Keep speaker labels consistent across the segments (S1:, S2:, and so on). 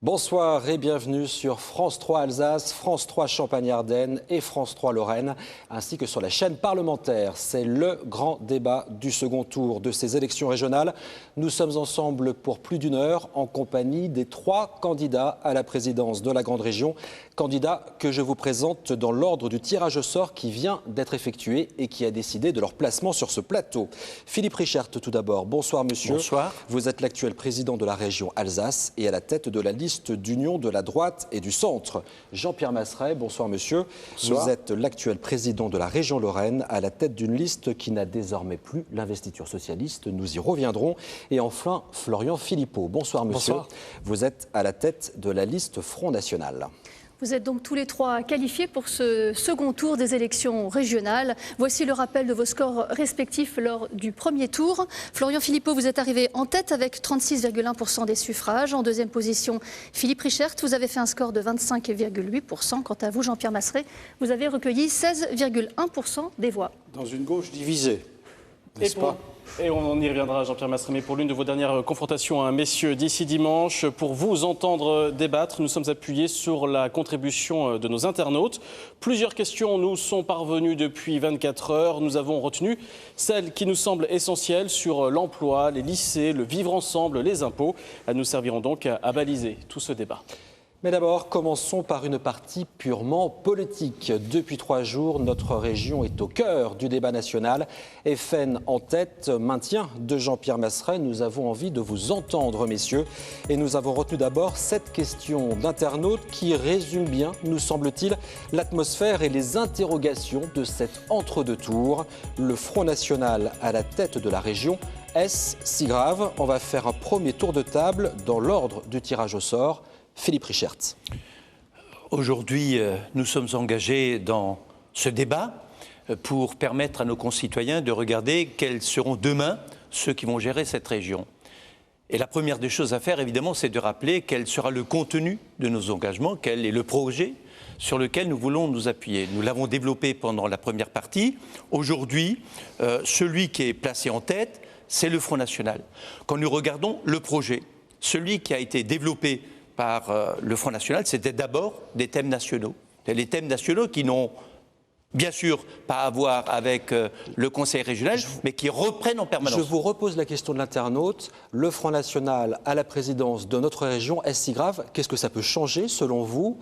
S1: Bonsoir et bienvenue sur France 3 Alsace, France 3 Champagne-Ardenne et France 3 Lorraine, ainsi que sur la chaîne parlementaire. C'est le grand débat du second tour de ces élections régionales. Nous sommes ensemble pour plus d'une heure en compagnie des 3 candidats à la présidence de la Grande Région. Candidats que je vous présente dans l'ordre du tirage au sort qui vient d'être effectué et qui a décidé de leur placement sur ce plateau. Philippe Richert tout d'abord. Bonsoir monsieur.
S2: Bonsoir.
S1: Vous êtes l'actuel président de la région Alsace et à la tête de la liste d'union de la droite et du centre. Jean-Pierre Masseret, bonsoir monsieur.
S2: Bonsoir.
S1: Vous êtes l'actuel président de la région Lorraine à la tête d'une liste qui n'a désormais plus l'investiture socialiste. Nous y reviendrons. Et enfin, Florian Philippot. Bonsoir monsieur.
S2: Bonsoir.
S1: Vous êtes à la tête de la liste Front National.
S3: Vous êtes donc tous les 3 qualifiés pour ce second tour des élections régionales. Voici le rappel de vos scores respectifs lors du premier tour. Florian Philippot, vous êtes arrivé en tête avec 36,1% des suffrages. En deuxième position, Philippe Richert, vous avez fait un score de 25,8%. Quant à vous, Jean-Pierre Masseret, vous avez recueilli 16,1% des voix.
S2: Dans une gauche divisée, n'est-ce pas ?
S4: Et on y reviendra, Jean-Pierre Masseret, mais pour l'une de vos dernières confrontations, messieurs, d'ici dimanche, pour vous entendre débattre, nous sommes appuyés sur la contribution de nos internautes. Plusieurs questions nous sont parvenues depuis 24 heures. Nous avons retenu celles qui nous semblent essentielles sur l'emploi, les lycées, le vivre ensemble, les impôts. Elles nous serviront donc à baliser tout ce débat.
S1: Mais d'abord, commençons par une partie purement politique. Depuis 3 jours, notre région est au cœur du débat national. FN en tête, maintien de Jean-Pierre Masseret. Nous avons envie de vous entendre, messieurs. Et nous avons retenu d'abord cette question d'internaute qui résume bien, nous semble-t-il, l'atmosphère et les interrogations de cet entre-deux tours. Le Front National à la tête de la région. Est-ce si grave? On va faire un premier tour de table dans l'ordre du tirage au sort. Philippe Richert.
S2: Aujourd'hui, nous sommes engagés dans ce débat pour permettre à nos concitoyens de regarder quels seront demain ceux qui vont gérer cette région. Et la première des choses à faire, évidemment, c'est de rappeler quel sera le contenu de nos engagements, quel est le projet sur lequel nous voulons nous appuyer. Nous l'avons développé pendant la première partie. Aujourd'hui, celui qui est placé en tête, c'est le Front National. Quand nous regardons le projet, celui qui a été développé par le Front National, c'était d'abord des thèmes nationaux. Les thèmes nationaux qui n'ont bien sûr pas à voir avec le Conseil régional, mais qui reprennent en permanence.
S1: Je vous repose la question de l'internaute. Le Front National à la présidence de notre région, est-ce si grave? Qu'est-ce que ça peut changer, selon vous,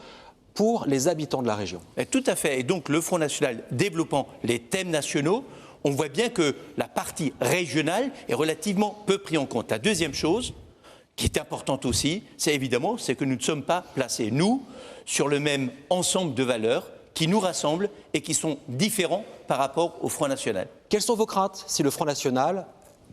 S1: pour les habitants de la région?
S2: Tout à fait. Et donc le Front National développant les thèmes nationaux, on voit bien que la partie régionale est relativement peu prise en compte. La deuxième chose, qui est importante aussi, c'est que nous ne sommes pas placés, nous, sur le même ensemble de valeurs qui nous rassemblent et qui sont différents par rapport au Front National.
S1: Quelles sont vos craintes si le Front National...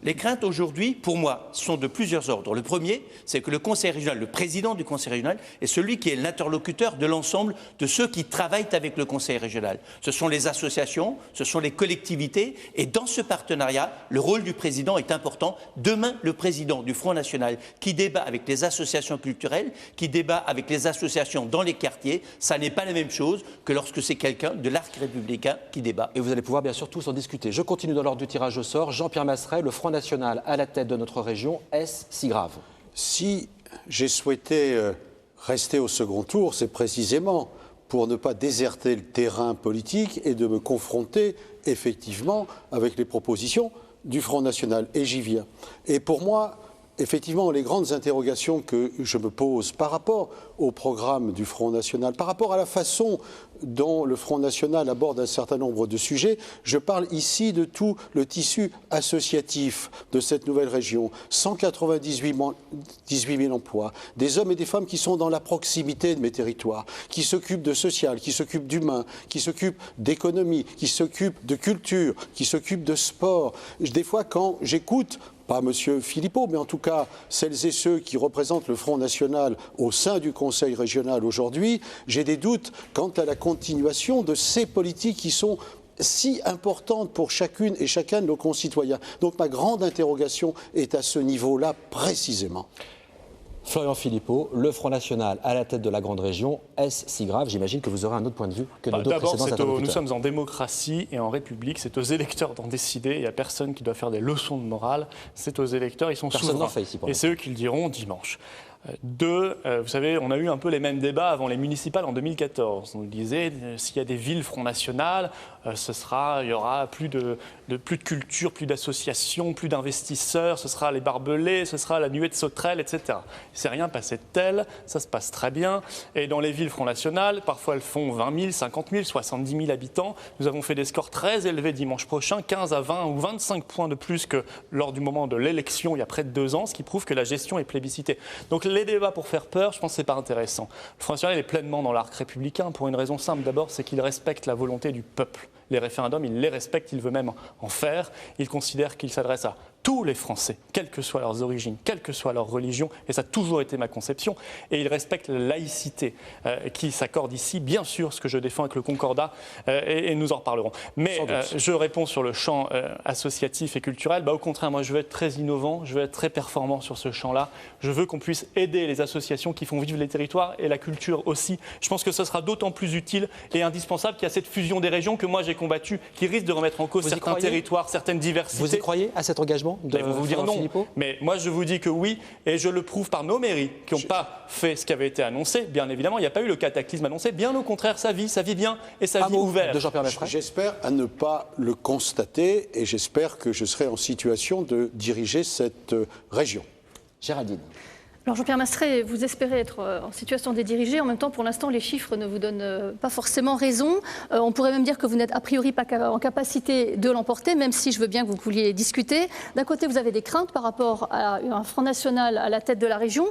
S2: Les craintes aujourd'hui, pour moi, sont de plusieurs ordres. Le premier, c'est que le Conseil régional, le président du Conseil régional, est celui qui est l'interlocuteur de l'ensemble de ceux qui travaillent avec le Conseil régional. Ce sont les associations, ce sont les collectivités, et dans ce partenariat, le rôle du président est important. Demain, le président du Front National, qui débat avec les associations culturelles, qui débat avec les associations dans les quartiers, ça n'est pas la même chose que lorsque c'est quelqu'un de l'arc républicain qui débat.
S1: Et vous allez pouvoir bien sûr tous en discuter. Je continue dans l'ordre du tirage au sort. Jean-Pierre Masseret, le Front National à la tête de notre région, est-ce si grave?
S5: Si j'ai souhaité rester au second tour, c'est précisément pour ne pas déserter le terrain politique et de me confronter effectivement avec les propositions du Front National. Et j'y viens. Et pour moi, effectivement, les grandes interrogations que je me pose par rapport au programme du Front National, par rapport à la façon dont le Front National aborde un certain nombre de sujets, je parle ici de tout le tissu associatif de cette nouvelle région. 198 000 emplois, des hommes et des femmes qui sont dans la proximité de mes territoires, qui s'occupent de social, qui s'occupent d'humain, qui s'occupent d'économie, qui s'occupent de culture, qui s'occupent de sport. Des fois, quand j'écoute pas M. Philippot, mais en tout cas celles et ceux qui représentent le Front National au sein du Conseil régional aujourd'hui, j'ai des doutes quant à la continuation de ces politiques qui sont si importantes pour chacune et chacun de nos concitoyens. Donc ma grande interrogation est à ce niveau-là précisément.
S1: Florian Philippot, le Front National à la tête de la Grande Région, est-ce si grave? J'imagine que vous aurez un autre point de vue que nos deux précédents interlocuteurs.
S4: Nous sommes en démocratie et en République, c'est aux électeurs d'en décider. Il n'y a personne qui doit faire des leçons de morale, c'est aux électeurs, ils sont souverains.
S1: Personne n'en fait ici.
S4: Et c'est eux qui le diront dimanche.
S6: Vous savez, on a eu un peu les mêmes débats avant les municipales en 2014. On nous disait, s'il y a des villes Front National, il y aura plus de culture, plus d'associations, plus d'investisseurs, ce sera les barbelés, ce sera la nuée de sauterelles, etc. Il ne s'est rien passé de tel, ça se passe très bien. Et dans les villes Front National, parfois elles font 20 000, 50 000, 70 000 habitants. Nous avons fait des scores très élevés dimanche prochain, 15 à 20 ou 25 points de plus que lors du moment de l'élection il y a près de 2 ans, ce qui prouve que la gestion est plébiscitée. Donc les débats pour faire peur, je pense que ce n'est pas intéressant. Le Front National est pleinement dans l'arc républicain pour une raison simple. D'abord, c'est qu'il respecte la volonté du peuple. Les référendums, il les respecte, il veut même en faire. Il considère qu'il s'adresse à tous les Français, quelles que soient leurs origines, quelle que soit leur religion, et ça a toujours été ma conception. Et il respecte la laïcité qui s'accorde ici, bien sûr, ce que je défends avec le Concordat, et nous en reparlerons. Mais je réponds sur le champ associatif et culturel. Au contraire, moi, je veux être très innovant, je veux être très performant sur ce champ-là. Je veux qu'on puisse aider les associations qui font vivre les territoires et la culture aussi. Je pense que ce sera d'autant plus utile et indispensable qu'il y a cette fusion des régions que moi j'ai combattue, qui risque de remettre en cause certains territoires, certaines diversités.
S1: Vous y croyez à cet engagement de
S6: vous dire non, mais moi je vous dis que oui, et je le prouve par nos mairies qui n'ont pas fait ce qui avait été annoncé. Bien évidemment, il n'y a pas eu le cataclysme annoncé. Bien au contraire, ça vit bien et ça vit ouvert.
S1: De Jean-Pierre Masseret.
S5: J'espère à ne pas le constater et j'espère que je serai en situation de diriger cette région.
S1: Géraldine.
S3: Alors Jean-Pierre Masseret, vous espérez être en situation de les diriger. En même temps, pour l'instant, les chiffres ne vous donnent pas forcément raison. On pourrait même dire que vous n'êtes a priori pas en capacité de l'emporter, même si je veux bien que vous vouliez discuter. D'un côté, vous avez des craintes par rapport à un Front National à la tête de la région.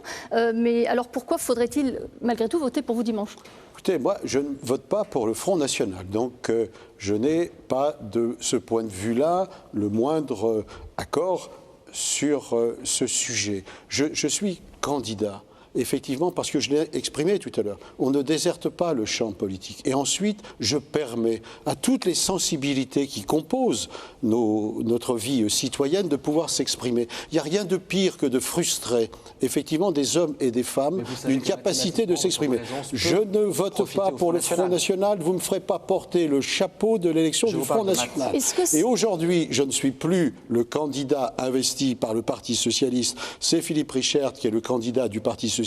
S3: Mais alors pourquoi faudrait-il malgré tout voter pour vous dimanche ?
S5: Écoutez, moi, je ne vote pas pour le Front National. Donc, je n'ai pas de ce point de vue-là le moindre accord sur ce sujet. Je suis candidat, effectivement, parce que je l'ai exprimé tout à l'heure. On ne déserte pas le champ politique. Et ensuite, je permets à toutes les sensibilités qui composent notre vie citoyenne de pouvoir s'exprimer. Il n'y a rien de pire que de frustrer, effectivement, des hommes et des femmes d'une capacité de s'exprimer. Je ne vote pas pour le Front National. Vous ne me ferez pas porter le chapeau de l'élection du Front National. Et aujourd'hui, je ne suis plus le candidat investi par le Parti Socialiste. C'est Philippe Richert qui est le candidat du Parti Socialiste.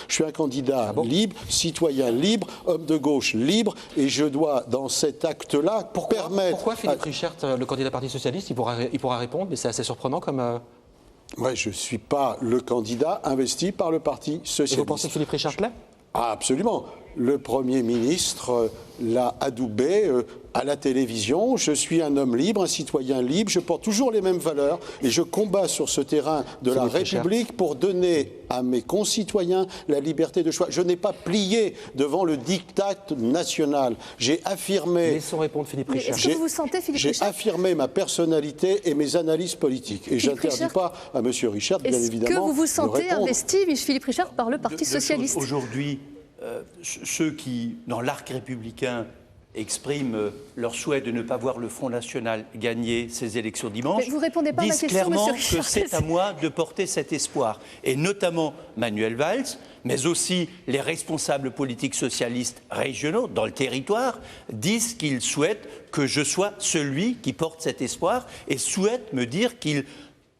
S5: Je suis un candidat libre, citoyen libre, homme de gauche libre, et je dois, dans cet acte-là, permettre...
S1: Pourquoi Philippe Richert, le candidat Parti Socialiste, il pourra répondre, mais c'est assez surprenant comme...
S5: Ouais, je ne suis pas le candidat investi par le Parti Socialiste.
S1: Et vous pensez que Philippe Richert plaît ?
S5: Absolument. Le Premier ministre l'a adoubé à la télévision. Je suis un homme libre, un citoyen libre. Je porte toujours les mêmes valeurs et je combats sur ce terrain de la République pour donner à mes concitoyens la liberté de choix. Je n'ai pas plié devant le diktat national. J'ai affirmé...
S1: Laissons répondre Philippe Richert.
S3: Est-ce que vous vous sentez, Philippe Richert ?
S5: J'ai affirmé ma personnalité et mes analyses politiques. Et je n'interdis pas à M. Richert, bien évidemment,
S3: est-ce que vous vous sentez
S5: de répondre.
S3: investi, Philippe Richert, par le Parti Socialiste ?
S2: Aujourd'hui, ceux qui, dans l'arc républicain, expriment leur souhait de ne pas voir le Front National gagner ces élections dimanche,
S3: mais vous répondez pas à ma
S2: disent
S3: question,
S2: clairement
S3: Richard,
S2: que c'est à moi de porter cet espoir. Et notamment Manuel Valls, mais aussi les responsables politiques socialistes régionaux dans le territoire, disent qu'ils souhaitent que je sois celui qui porte cet espoir et souhaitent me dire qu'ils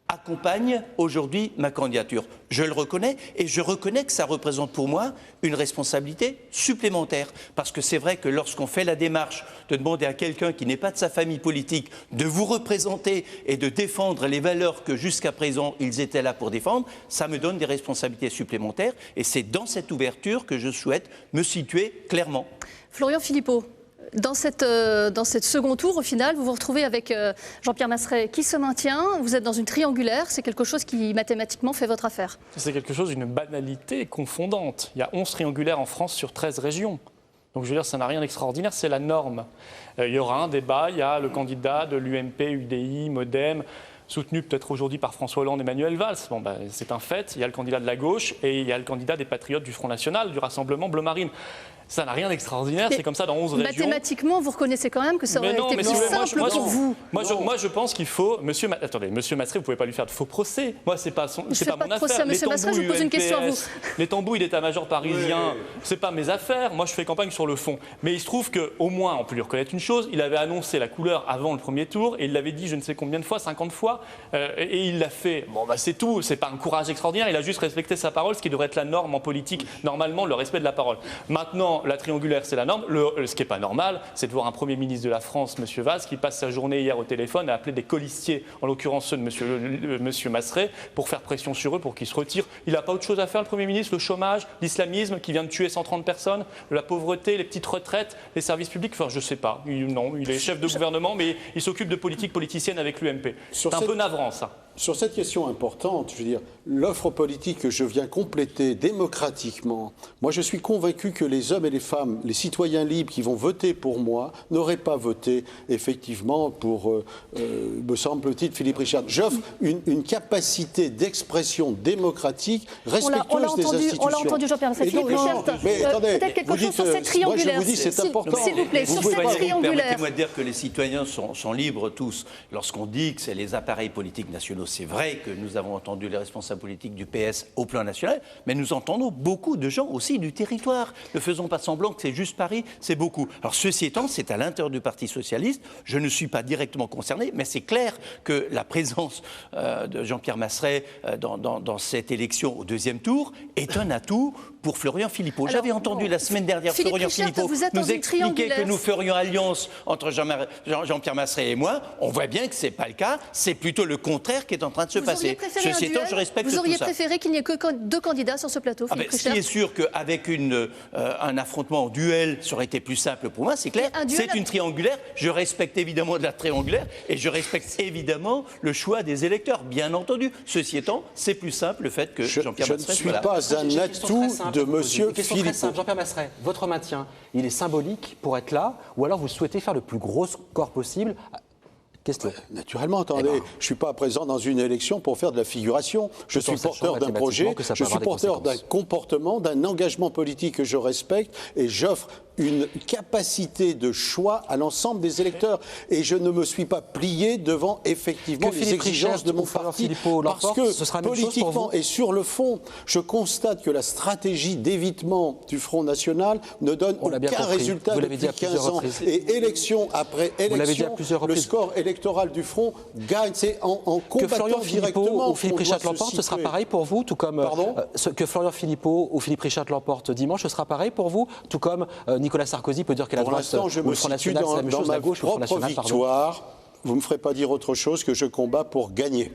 S2: accompagne aujourd'hui ma candidature. Je le reconnais et je reconnais que ça représente pour moi une responsabilité supplémentaire. Parce que c'est vrai que lorsqu'on fait la démarche de demander à quelqu'un qui n'est pas de sa famille politique de vous représenter et de défendre les valeurs que jusqu'à présent ils étaient là pour défendre, ça me donne des responsabilités supplémentaires et c'est dans cette ouverture que je souhaite me situer clairement.
S3: Florian Philippot. Dans cette second tour, au final, vous vous retrouvez avec Jean-Pierre Masseret qui se maintient. Vous êtes dans une triangulaire. C'est quelque chose qui, mathématiquement, fait votre affaire. C'est quelque chose d'une banalité confondante. Il y a 11 triangulaires en France sur 13 régions. Donc, je veux dire, ça n'a rien d'extraordinaire. C'est la norme. Il y aura un débat. Il y a le candidat de l'UMP, UDI, MoDem, soutenu peut-être aujourd'hui par François Hollande et Manuel Valls. Bon, c'est un fait. Il y a le candidat de la gauche et il y a le candidat des Patriotes du Front National, du Rassemblement Bleu Marine.
S6: Ça n'a rien d'extraordinaire, c'est comme ça dans 11 régions.
S3: Mathématiquement, vous reconnaissez quand même que ça aurait été plus simple pour vous.
S6: Moi, je pense qu'il faut... Monsieur Masseret, vous ne pouvez pas lui faire de faux procès. Moi, c'est pas mon affaire.
S3: Monsieur Masseret, je vous pose une question à vous.
S6: Les tambouilles d'état-major parisien, c'est pas mes affaires. Moi, je fais campagne sur le fond. Mais il se trouve qu'au moins, on peut lui reconnaître une chose. Il avait annoncé la couleur avant le premier tour et il l'avait dit je ne sais combien de fois, 50 fois. Et il l'a fait. Bon, c'est tout. C'est pas un courage extraordinaire. Il a juste respecté sa parole, ce qui devrait être la norme en politique. Normalement, le respect de la parole. Maintenant, la triangulaire, c'est la norme. Ce qui n'est pas normal, c'est de voir un Premier ministre de la France, M. Valls, qui passe sa journée hier au téléphone à appeler des colistiers, en l'occurrence ceux de M. Masseret, pour faire pression sur eux, pour qu'ils se retirent. Il n'a pas autre chose à faire, le Premier ministre, le chômage, l'islamisme qui vient de tuer 130 personnes, la pauvreté, les petites retraites, les services publics. Enfin, je ne sais pas. Il est chef de gouvernement, mais il s'occupe de politique politicienne avec l'UMP. C'est un peu navrant, ça.
S5: Sur cette question importante, je veux dire, l'offre politique que je viens compléter démocratiquement, moi je suis convaincu que les hommes et les femmes, les citoyens libres qui vont voter pour moi, n'auraient pas voté effectivement pour, me semble-t-il, Philippe Richard. J'offre une capacité d'expression démocratique respectueuse des institutions.
S3: On l'a entendu, Jean-Pierre Masseret. Philippe Richard, peut-être quelque chose sur cette triangulaire.
S5: Je vous dis, c'est important.
S3: S'il vous plaît, sur cette triangulaire.
S2: Permettez-moi de dire que les citoyens sont libres tous. Lorsqu'on dit que c'est les appareils politiques nationaux, c'est vrai que nous avons entendu les responsables politiques du PS au plan national, mais nous entendons beaucoup de gens aussi du territoire. Ne faisons pas semblant que c'est juste Paris, c'est beaucoup. Alors ceci étant, c'est à l'intérieur du Parti socialiste. Je ne suis pas directement concerné, mais c'est clair que la présence de Jean-Pierre Masseret dans cette élection au deuxième tour est un atout pour Florian Philippot. J'avais entendu la semaine dernière Florian Philippot nous expliquer que nous ferions alliance entre Jean-Pierre Masseret et moi. On voit bien que ce n'est pas le cas. C'est plutôt le contraire qui est en train de se passer.
S3: Ceci étant, je respecte tout ça. Vous auriez préféré qu'il n'y ait que 2 candidats sur ce plateau, Philippe Richard ?
S2: Ce qui est sûr qu'avec un affrontement en duel, ça aurait été plus simple pour moi, c'est clair. C'est une triangulaire. Je respecte évidemment de la triangulaire et je respecte évidemment le choix des électeurs, bien entendu. Ceci étant, c'est plus simple le fait que Jean-Pierre Masseret
S5: soit là. Je ne suis pas un atout de monsieur Philippot.
S1: Jean-Pierre Masseret, votre maintien, il est symbolique pour être là ou alors vous souhaitez faire le plus gros score possible ? Question.
S5: Naturellement, attendez, je ne suis pas présent dans une élection pour faire de la figuration. Je suis porteur d'un projet, je suis porteur d'un comportement, d'un engagement politique que je respecte et j'offre une capacité de choix à l'ensemble des électeurs. Et je ne me suis pas plié devant effectivement les exigences de mon parti. Parce que politiquement et sur le fond, je constate que la stratégie d'évitement du Front National ne donne aucun résultat depuis 15 ans. Et élection après élection, le score électoral du Front gagne. C'est en combattant directement.
S1: Ou Philippe Richard l'emporte, ce sera pareil pour vous, tout comme que Florian Philippot ou Philippe Richard l'emporte dimanche, ce sera pareil pour vous, tout comme Nicolas Sarkozy peut dire qu'elle a droite ou le Front National, c'est la même chose, la gauche ou le Front National,
S5: victoire, vous ne me ferez pas dire autre chose que je combats pour gagner.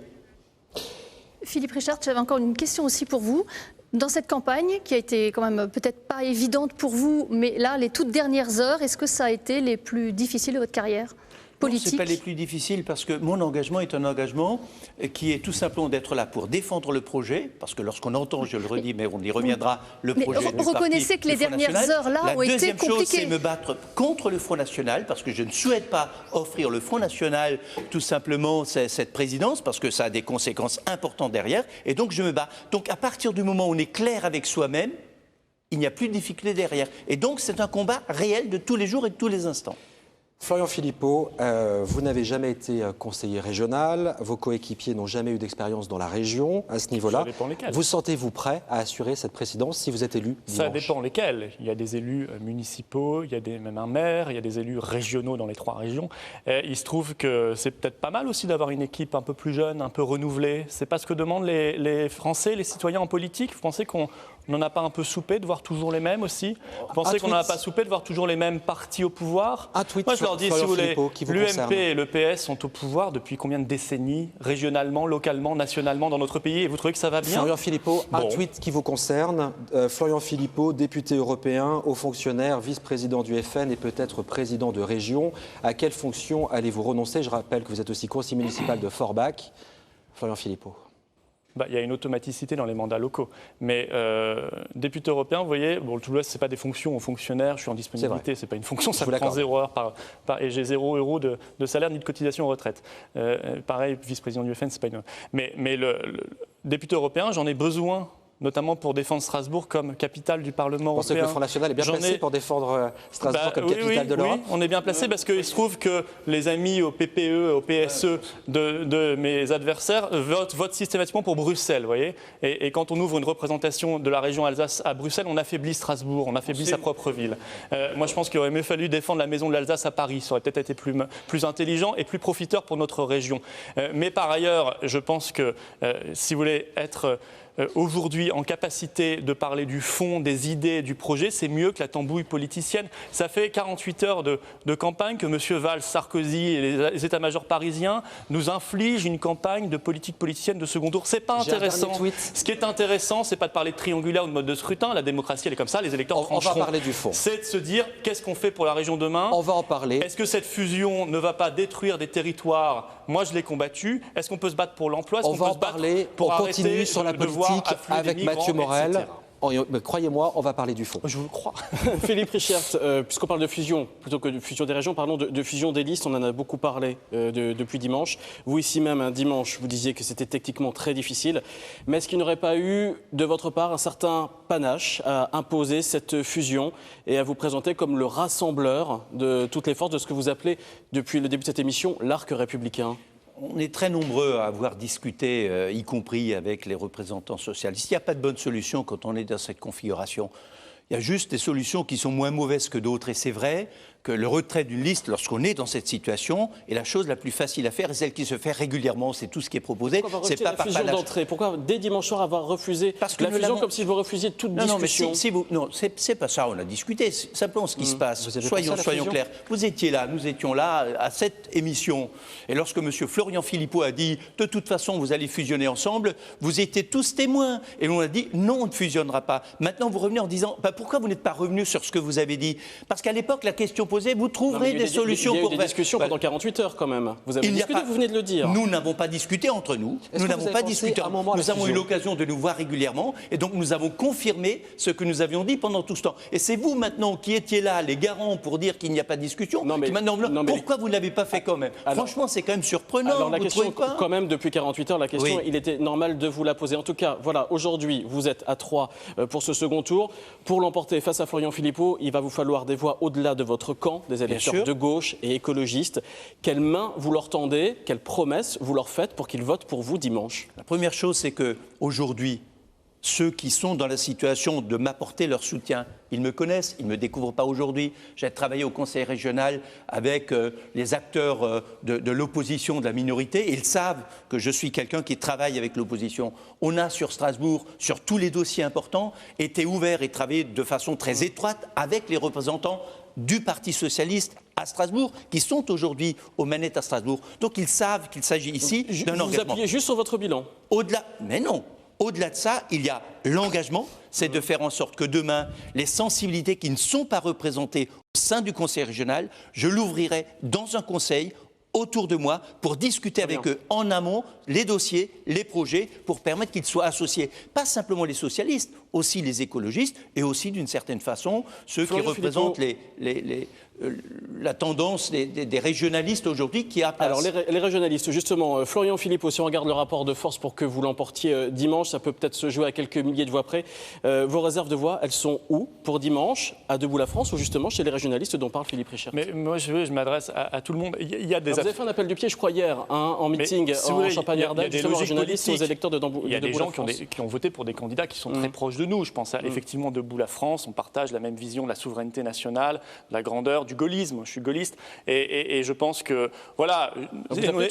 S3: Philippe Richard, j'avais encore une question aussi pour vous. Dans cette campagne, qui a été quand même peut-être pas évidente pour vous, mais là, les toutes dernières heures, est-ce que ça a été les plus difficiles de votre carrière ?
S2: Ce n'est pas les plus difficiles parce que mon engagement est un engagement qui est tout simplement d'être là pour défendre le projet, parce que lorsqu'on entend, je le redis, mais on y reviendra, le projet du parti,
S3: reconnaissez que les dernières heures là ont été compliquées. La deuxième chose, c'est me
S2: battre contre le Front National, parce que je ne souhaite pas offrir le Front National tout simplement cette présidence, parce que ça a des conséquences importantes derrière, et donc je me bats. Donc à partir du moment où on est clair avec soi-même, il n'y a plus de difficulté derrière. Et donc c'est un combat réel de tous les jours et de tous les instants.
S1: Florian Philippot, vous n'avez jamais été conseiller régional, vos coéquipiers n'ont jamais eu d'expérience dans la région à ce niveau-là.
S6: Ça dépend lesquels.
S1: Vous sentez-vous prêt à assurer cette présidence si vous êtes élu dimanche ?
S6: Ça dépend lesquels. Il y a des élus municipaux, il y a même un maire, il y a des élus régionaux dans les 3 régions. Il se trouve que c'est peut-être pas mal aussi d'avoir une équipe un peu plus jeune, un peu renouvelée. C'est pas ce que demandent les Français, les citoyens en politique. Vous pensez qu'on n'en a pas un peu soupé de voir toujours les mêmes aussi ? Vous pensez qu'on n'en a pas soupé de voir toujours les mêmes partis au pouvoir ?
S1: Moi,
S6: je leur dis, si vous voulez, l'UMP et le PS sont au pouvoir depuis combien de décennies, régionalement, localement, nationalement dans notre pays, et vous trouvez que ça va bien ?
S1: Florian Philippot, un tweet qui vous concerne. Florian Philippot, député européen, haut fonctionnaire, vice-président du FN et peut-être président de région. À quelle fonction allez-vous renoncer ? Je rappelle que vous êtes aussi conseiller municipal de Forbach. Florian Philippot.
S6: Il y a une automaticité dans les mandats locaux. Mais député européen, vous voyez, tout le reste, ce n'est pas des fonctions aux fonctionnaires, je suis en disponibilité, ce n'est pas une fonction, ça prend 0 heure et j'ai 0 € de salaire ni de cotisation retraite. Pareil, vice-président du FN, ce n'est pas une... Mais le député européen, j'en ai besoin notamment pour défendre Strasbourg comme capitale du Parlement
S1: européen. Vous pensez que le Front National est bien placé pour défendre Strasbourg comme capitale de l'Europe?
S6: Oui, on est bien placé parce qu'il se trouve que les amis au PPE, au PSE de mes adversaires votent systématiquement pour Bruxelles, vous voyez. Et quand on ouvre une représentation de la région Alsace à Bruxelles, on affaiblit Strasbourg, on affaiblit sa propre ville. Moi, je pense qu'il aurait mieux fallu défendre la maison de l'Alsace à Paris. Ça aurait peut-être été plus intelligent et plus profiteur pour notre région. Mais par ailleurs, je pense que si vous voulez être aujourd'hui en capacité de parler du fond, des idées, du projet, c'est mieux que la tambouille politicienne. Ça fait 48 heures de campagne que M. Valls, Sarkozy et les états-majors parisiens nous infligent une campagne de politique politicienne de second tour. C'est pas intéressant. Ce qui est intéressant, c'est pas de parler de triangulaire ou de mode de scrutin. La démocratie, elle est comme ça. Les électeurs trancheront.
S1: On va parler du fond.
S6: C'est de se dire qu'est-ce qu'on fait pour la région demain.
S1: On va en parler.
S6: Est-ce que cette fusion ne va pas détruire des territoires? Moi, je l'ai combattu. Est-ce qu'on peut se battre pour l'emploi?
S1: On va en parler. On continue sur la politique avec Mathieu Morel. Mais croyez-moi, on va parler du fond.
S6: Je vous le crois.
S4: Philippe Richert, puisqu'on parle de fusion, plutôt que de fusion des régions, parlons de fusion des listes. On en a beaucoup parlé depuis dimanche. Vous, ici même, un dimanche, vous disiez que c'était techniquement très difficile. Mais est-ce qu'il n'y aurait pas eu, de votre part, un certain panache à imposer cette fusion et à vous présenter comme le rassembleur de toutes les forces de ce que vous appelez, depuis le début de cette émission, l'arc républicain?
S2: On est très nombreux à avoir discuté, y compris avec les représentants socialistes. Il n'y a pas de bonne solution quand on est dans cette configuration. Il y a juste des solutions qui sont moins mauvaises que d'autres. Et c'est vrai que le retrait d'une liste, lorsqu'on est dans cette situation, est la chose la plus facile à faire et celle qui se fait régulièrement. C'est tout ce qui est proposé.
S4: C'est pas la fusion d'entrée. Pourquoi, dès dimanche soir, avoir refusé la fusion comme si vous refusiez toute discussion?
S2: Non, c'est pas ça. On a discuté. Simplement, ce qui se passe. Soyons clairs. Vous étiez là, nous étions là, à cette émission. Et lorsque M. Florian Philippot a dit « de toute façon, vous allez fusionner ensemble », vous étiez tous témoins. Et on a dit « non, on ne fusionnera pas ». Maintenant, vous revenez en disant « pourquoi vous n'êtes pas revenu sur ce que vous avez dit ?» Parce qu'à l'époque, la question posée, vous trouverez des solutions pour...
S4: Il y a eu des discussions pendant 48 heures quand même. Vous avez discuté, vous venez de le dire.
S2: Nous n'avons pas discuté entre nous. Nous n'avons pas discuté. Nous avons eu l'occasion de nous voir régulièrement et donc nous avons confirmé ce que nous avions dit pendant tout ce temps. Et c'est vous maintenant qui étiez là, les garants pour dire qu'il n'y a pas de discussion, pourquoi vous ne l'avez pas fait quand même? Franchement, c'est quand même surprenant.
S4: Alors la question, quand même, depuis 48 heures, la question, il était normal de vous la poser. En tout cas, voilà, aujourd'hui, vous êtes à 3 pour ce second tour. Pour l'emporter face à Florian Philippot, il va vous falloir des voix au-delà de votre camp, des électeurs de gauche et écologistes. Quelles mains vous leur tendez, quelles promesses vous leur faites pour qu'ils votent pour vous dimanche?
S2: La première chose, c'est qu'aujourd'hui, ceux qui sont dans la situation de m'apporter leur soutien, ils me connaissent, ils ne me découvrent pas aujourd'hui. J'ai travaillé au Conseil régional avec les acteurs de l'opposition, de la minorité, et ils savent que je suis quelqu'un qui travaille avec l'opposition. On a sur Strasbourg, sur tous les dossiers importants, été ouvert et travaillé de façon très étroite avec les représentants du Parti socialiste à Strasbourg, qui sont aujourd'hui aux manettes à Strasbourg. Donc ils savent qu'il s'agit ici d'un engagement.
S4: Vous appuyez juste sur votre bilan?
S2: Au-delà, mais non. Au-delà de ça, il y a l'engagement, c'est de faire en sorte que demain, les sensibilités qui ne sont pas représentées au sein du Conseil régional, je l'ouvrirai dans un conseil autour de moi pour discuter avec eux en amont les dossiers, les projets, pour permettre qu'ils soient associés. Pas simplement les socialistes, aussi les écologistes et aussi d'une certaine façon ceux qui représentent la tendance des régionalistes aujourd'hui qui a place.
S4: Alors les régionalistes, justement, Florian Philippot, si on regarde le rapport de force pour que vous l'emportiez dimanche, ça peut peut-être se jouer à quelques milliers de voix près. Vos réserves de voix, elles sont où pour dimanche? À Debout la France ou justement chez les régionalistes dont parle Philippe Richert?
S6: Mais moi, je m'adresse à tout le monde. Il y a des
S4: vous avez fait un appel du pied, je crois, hier, en meeting en Champagne-Ardenne, justement aux régionalistes et aux électeurs de Debout la France.
S6: Il y a des gens qui ont voté pour des candidats qui sont très proches de nous. Je pense à effectivement Debout la France. On partage la même vision de la souveraineté nationale, de la grandeur, du gaullisme. Je suis gaulliste et je pense que, voilà,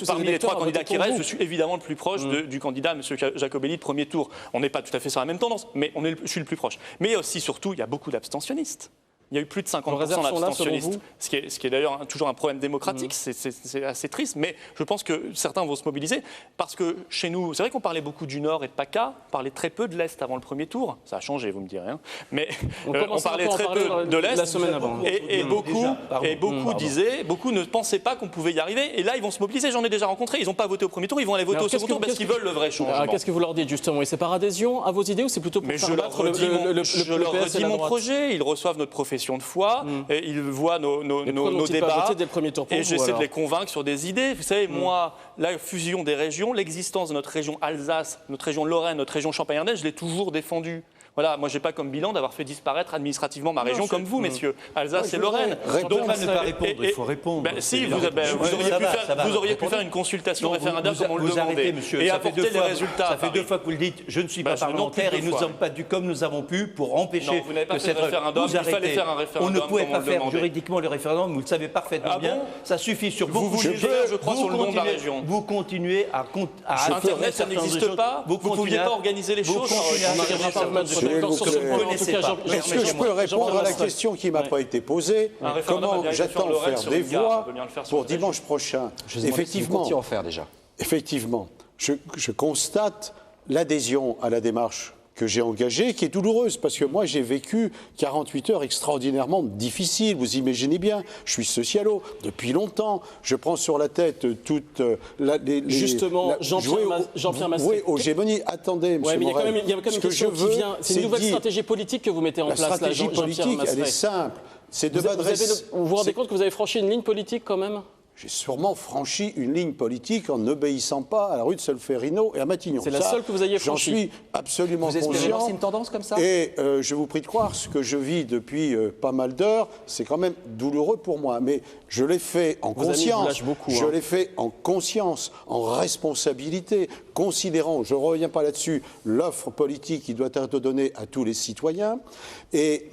S6: parmi les 3 candidats qui restent, je suis évidemment le plus proche du candidat, M. Jacobelli, de premier tour. On n'est pas tout à fait sur la même tendance, mais je suis le plus proche. Mais aussi, surtout, il y a beaucoup d'abstentionnistes. Il y a eu plus de 50% d'abstentionnistes, ce qui est d'ailleurs toujours un problème démocratique, c'est assez triste, mais je pense que certains vont se mobiliser, parce que chez nous, c'est vrai qu'on parlait beaucoup du Nord et de PACA, on parlait très peu de l'Est avant le premier tour, ça a changé, vous me direz, hein. Mais on parlait très peu de l'Est,
S4: la semaine avant.
S6: Et beaucoup disaient, beaucoup ne pensaient pas qu'on pouvait y arriver, et là ils vont se mobiliser, j'en ai déjà rencontré, ils n'ont pas voté au premier tour, ils vont aller voter au second tour parce qu'ils veulent le vrai changement.
S4: Qu'est-ce que vous leur dites justement? Et c'est par adhésion à vos idées ou c'est plutôt pour faire battre le PS et la droite?
S6: Je leur redis mon projet, ils reçoivent notre profession. profession de foi, et ils voient nos débats, et j'essaie de les convaincre sur des idées. Vous savez, moi, la fusion des régions, l'existence de notre région Alsace, notre région Lorraine, notre région Champagne-Ardenne, je l'ai toujours défendue. Voilà, moi, je n'ai pas comme bilan d'avoir fait disparaître administrativement ma région comme vous, messieurs. Alsace et Lorraine.
S2: Donc, ne pas répondre, il faut répondre.
S6: Si, vous auriez pu faire une consultation référendaire comme on le demandait et apporter les résultats.
S2: Ça fait 2 fois que vous le dites, je ne suis pas parlementaire et nous n'avons pas dû comme nous avons pu pour empêcher
S6: que cette référendum. Il fallait faire un référendum.
S2: On ne pouvait pas faire juridiquement le référendum, vous le savez parfaitement bien. Ça suffit sur beaucoup de
S6: sujets. Je crois sur le nom de la région.
S2: Vous continuez à
S6: Internet, ça n'existe pas. Vous ne pouviez pas organiser les choses.
S5: Est-ce que je peux répondre à la question qui ne m'a pas été posée? Comment j'attends faire des voix pour dimanche prochain?
S1: Effectivement, en faire déjà.
S5: Effectivement, je constate l'adhésion à la démarche que j'ai engagée, qui est douloureuse, parce que moi j'ai vécu 48 heures extraordinairement difficiles, vous imaginez bien, je suis socialo depuis longtemps, je prends sur la tête toute
S4: Justement, Jean-Pierre Masset.
S5: Oui, aux gémonies, attendez, monsieur Morel.
S4: Il y a quand même une question qui vient, c'est une nouvelle stratégie politique que vous mettez en place.
S5: La stratégie politique, elle est simple, c'est de m'adresser...
S4: Vous vous rendez compte que vous avez franchi une ligne politique quand même ?
S5: J'ai sûrement franchi une ligne politique en n'obéissant pas à la rue de Solferino et à Matignon.
S4: C'est la seule que vous ayez franchie.
S5: J'en suis absolument conscient.
S1: Vous espérez lancer une tendance comme ça?
S5: Et je vous prie de croire, ce que je vis depuis pas mal d'heures, c'est quand même douloureux pour moi. Mais je l'ai fait en conscience. Je l'ai fait en conscience, en responsabilité, considérant, je ne reviens pas là-dessus, l'offre politique qui doit être donnée à tous les citoyens. Et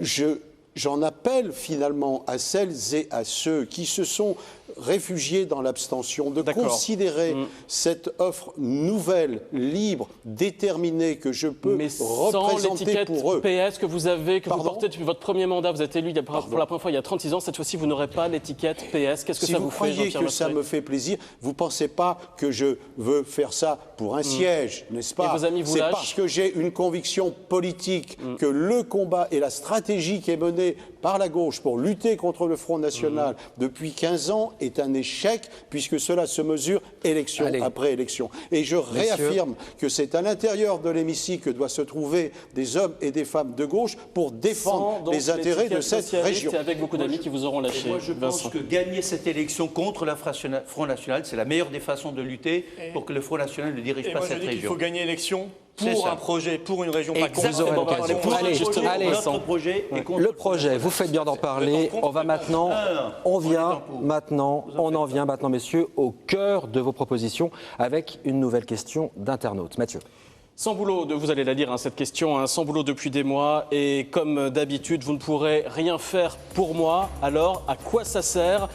S5: j'en appelle finalement à celles et à ceux qui se sont réfugiés dans l'abstention de considérer cette offre nouvelle, libre, déterminée que je peux représenter pour eux.
S4: PS que vous avez, que vous portez depuis votre premier mandat, vous êtes élu pour la première fois il y a 36 ans, cette fois-ci vous n'aurez pas l'étiquette PS. Qu'est-ce que ça vous fait, Jean-Pierre Masset ?
S5: Si vous croyez que ça me fait plaisir, vous ne pensez pas que je veux faire ça pour un siège, n'est-ce pas ?
S4: Et vos amis vous
S5: C'est
S4: lâchent ?
S5: parce que j'ai une conviction politique que le combat et la stratégie qui est menée par la gauche pour lutter contre le Front National depuis 15 ans est un échec, puisque cela se mesure élection après élection. Et je réaffirme que c'est à l'intérieur de l'hémicycle que doivent se trouver des hommes et des femmes de gauche pour défendre les intérêts de cette région.
S4: C'est avec beaucoup d'amis qui vous auront lâché.
S2: Moi, je pense que gagner cette élection contre le Front National, c'est la meilleure des façons de lutter pour que le Front National ne dirige pas cette région.
S6: Il faut gagner l'élection pour un projet, pour une région, pas contre.
S2: Notre projet est contre
S1: le projet, vous faites bien d'en parler. On va maintenant, on en vient maintenant, messieurs, au cœur de vos propositions avec une nouvelle question d'internaute. Mathieu.
S4: Sans boulot, vous allez la lire, cette question, sans boulot depuis des mois, et comme d'habitude, vous ne pourrez rien faire pour moi, alors à quoi ça sert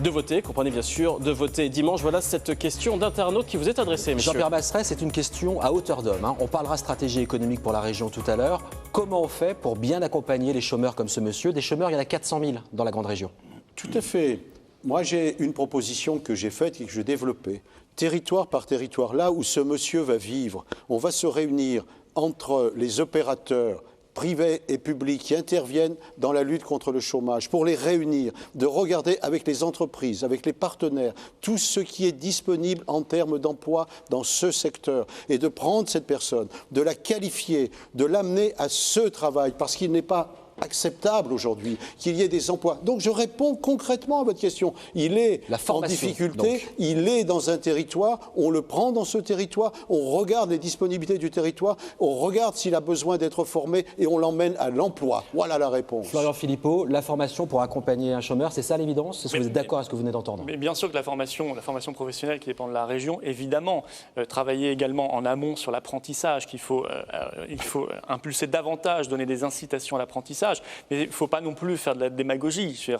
S4: de voter, comprenez bien sûr, de voter dimanche? Voilà cette question d'internaute qui vous est adressée, monsieur.
S1: Jean-Pierre Masset, c'est une question à hauteur d'homme. On parlera stratégie économique pour la région tout à l'heure. Comment on fait pour bien accompagner les chômeurs comme ce monsieur? Des chômeurs, il y en a 400 000 dans la grande région.
S5: Tout à fait. Moi, j'ai une proposition que j'ai faite et que je développais. Territoire par territoire, là où ce monsieur va vivre, on va se réunir entre les opérateurs privés et publics qui interviennent dans la lutte contre le chômage, pour les réunir, de regarder avec les entreprises, avec les partenaires, tout ce qui est disponible en termes d'emploi dans ce secteur, et de prendre cette personne, de la qualifier, de l'amener à ce travail, parce qu'il n'est pas acceptable aujourd'hui qu'il y ait des emplois. Donc je réponds concrètement à votre question. Il est en difficulté, il est dans un territoire, on le prend dans ce territoire, on regarde les disponibilités du territoire, on regarde s'il a besoin d'être formé et on l'emmène à l'emploi. Voilà la réponse.
S1: Florian Philippot, la formation pour accompagner un chômeur, c'est ça l'évidence? Est-ce que vous êtes d'accord avec ce que vous venez d'entendre?
S6: Mais bien sûr que la formation professionnelle qui dépend de la région, évidemment, travailler également en amont sur l'apprentissage, il faut impulser davantage, donner des incitations à l'apprentissage. Mais il ne faut pas non plus faire de la démagogie. Ce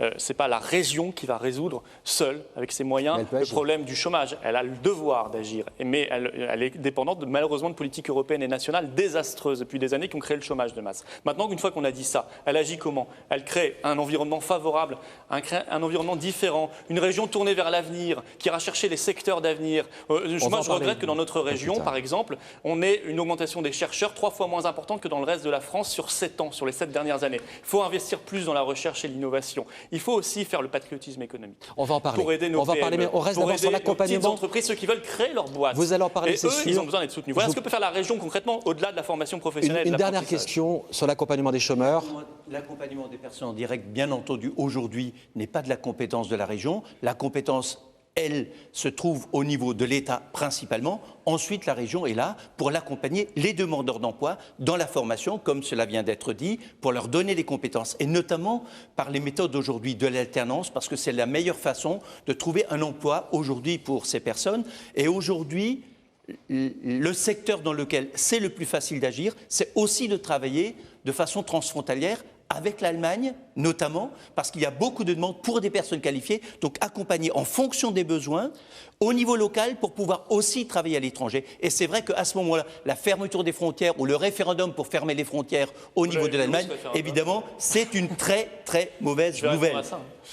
S6: n'est pas la région qui va résoudre seule, avec ses moyens, le problème du chômage. Elle a le devoir d'agir, mais elle est dépendante malheureusement de politiques européennes et nationales désastreuses depuis des années qui ont créé le chômage de masse. Maintenant, une fois qu'on a dit ça, elle agit comment? Elle crée un environnement favorable, un environnement différent, une région tournée vers l'avenir, qui ira chercher les secteurs d'avenir. Moi, je regrette que dans notre région, par exemple, on ait une augmentation des chercheurs 3 fois moins importante que dans le reste de la France sur 7 ans, sur les 7 dernières dernières années. Il faut investir plus dans la recherche et l'innovation. Il faut aussi faire le patriotisme économique.
S1: On va en parler.
S6: Pour aider nos PME,
S1: mais on reste d'abord sur l'accompagnement.
S6: Petites entreprises, ceux qui veulent créer leur boîte.
S1: Vous allez en parler, c'est sûr.
S6: Ils ont besoin d'être soutenus. Voilà ce que peut faire la région concrètement, au-delà de la formation professionnelle.
S1: Une dernière question sur l'accompagnement des chômeurs.
S2: L'accompagnement des personnes en direct, bien entendu, aujourd'hui, n'est pas de la compétence de la région. La compétence, elle, se trouve au niveau de l'État principalement. Ensuite, la région est là pour l'accompagner, les demandeurs d'emploi, dans la formation, comme cela vient d'être dit, pour leur donner des compétences. Et notamment par les méthodes aujourd'hui de l'alternance, parce que c'est la meilleure façon de trouver un emploi aujourd'hui pour ces personnes. Et aujourd'hui, le secteur dans lequel c'est le plus facile d'agir, c'est aussi de travailler de façon transfrontalière avec l'Allemagne, notamment, parce qu'il y a beaucoup de demandes pour des personnes qualifiées, donc accompagner en fonction des besoins au niveau local pour pouvoir aussi travailler à l'étranger. Et c'est vrai qu'à ce moment-là, la fermeture des frontières ou le référendum pour fermer les frontières au niveau de l'Allemagne, évidemment, c'est une très, très mauvaise nouvelle.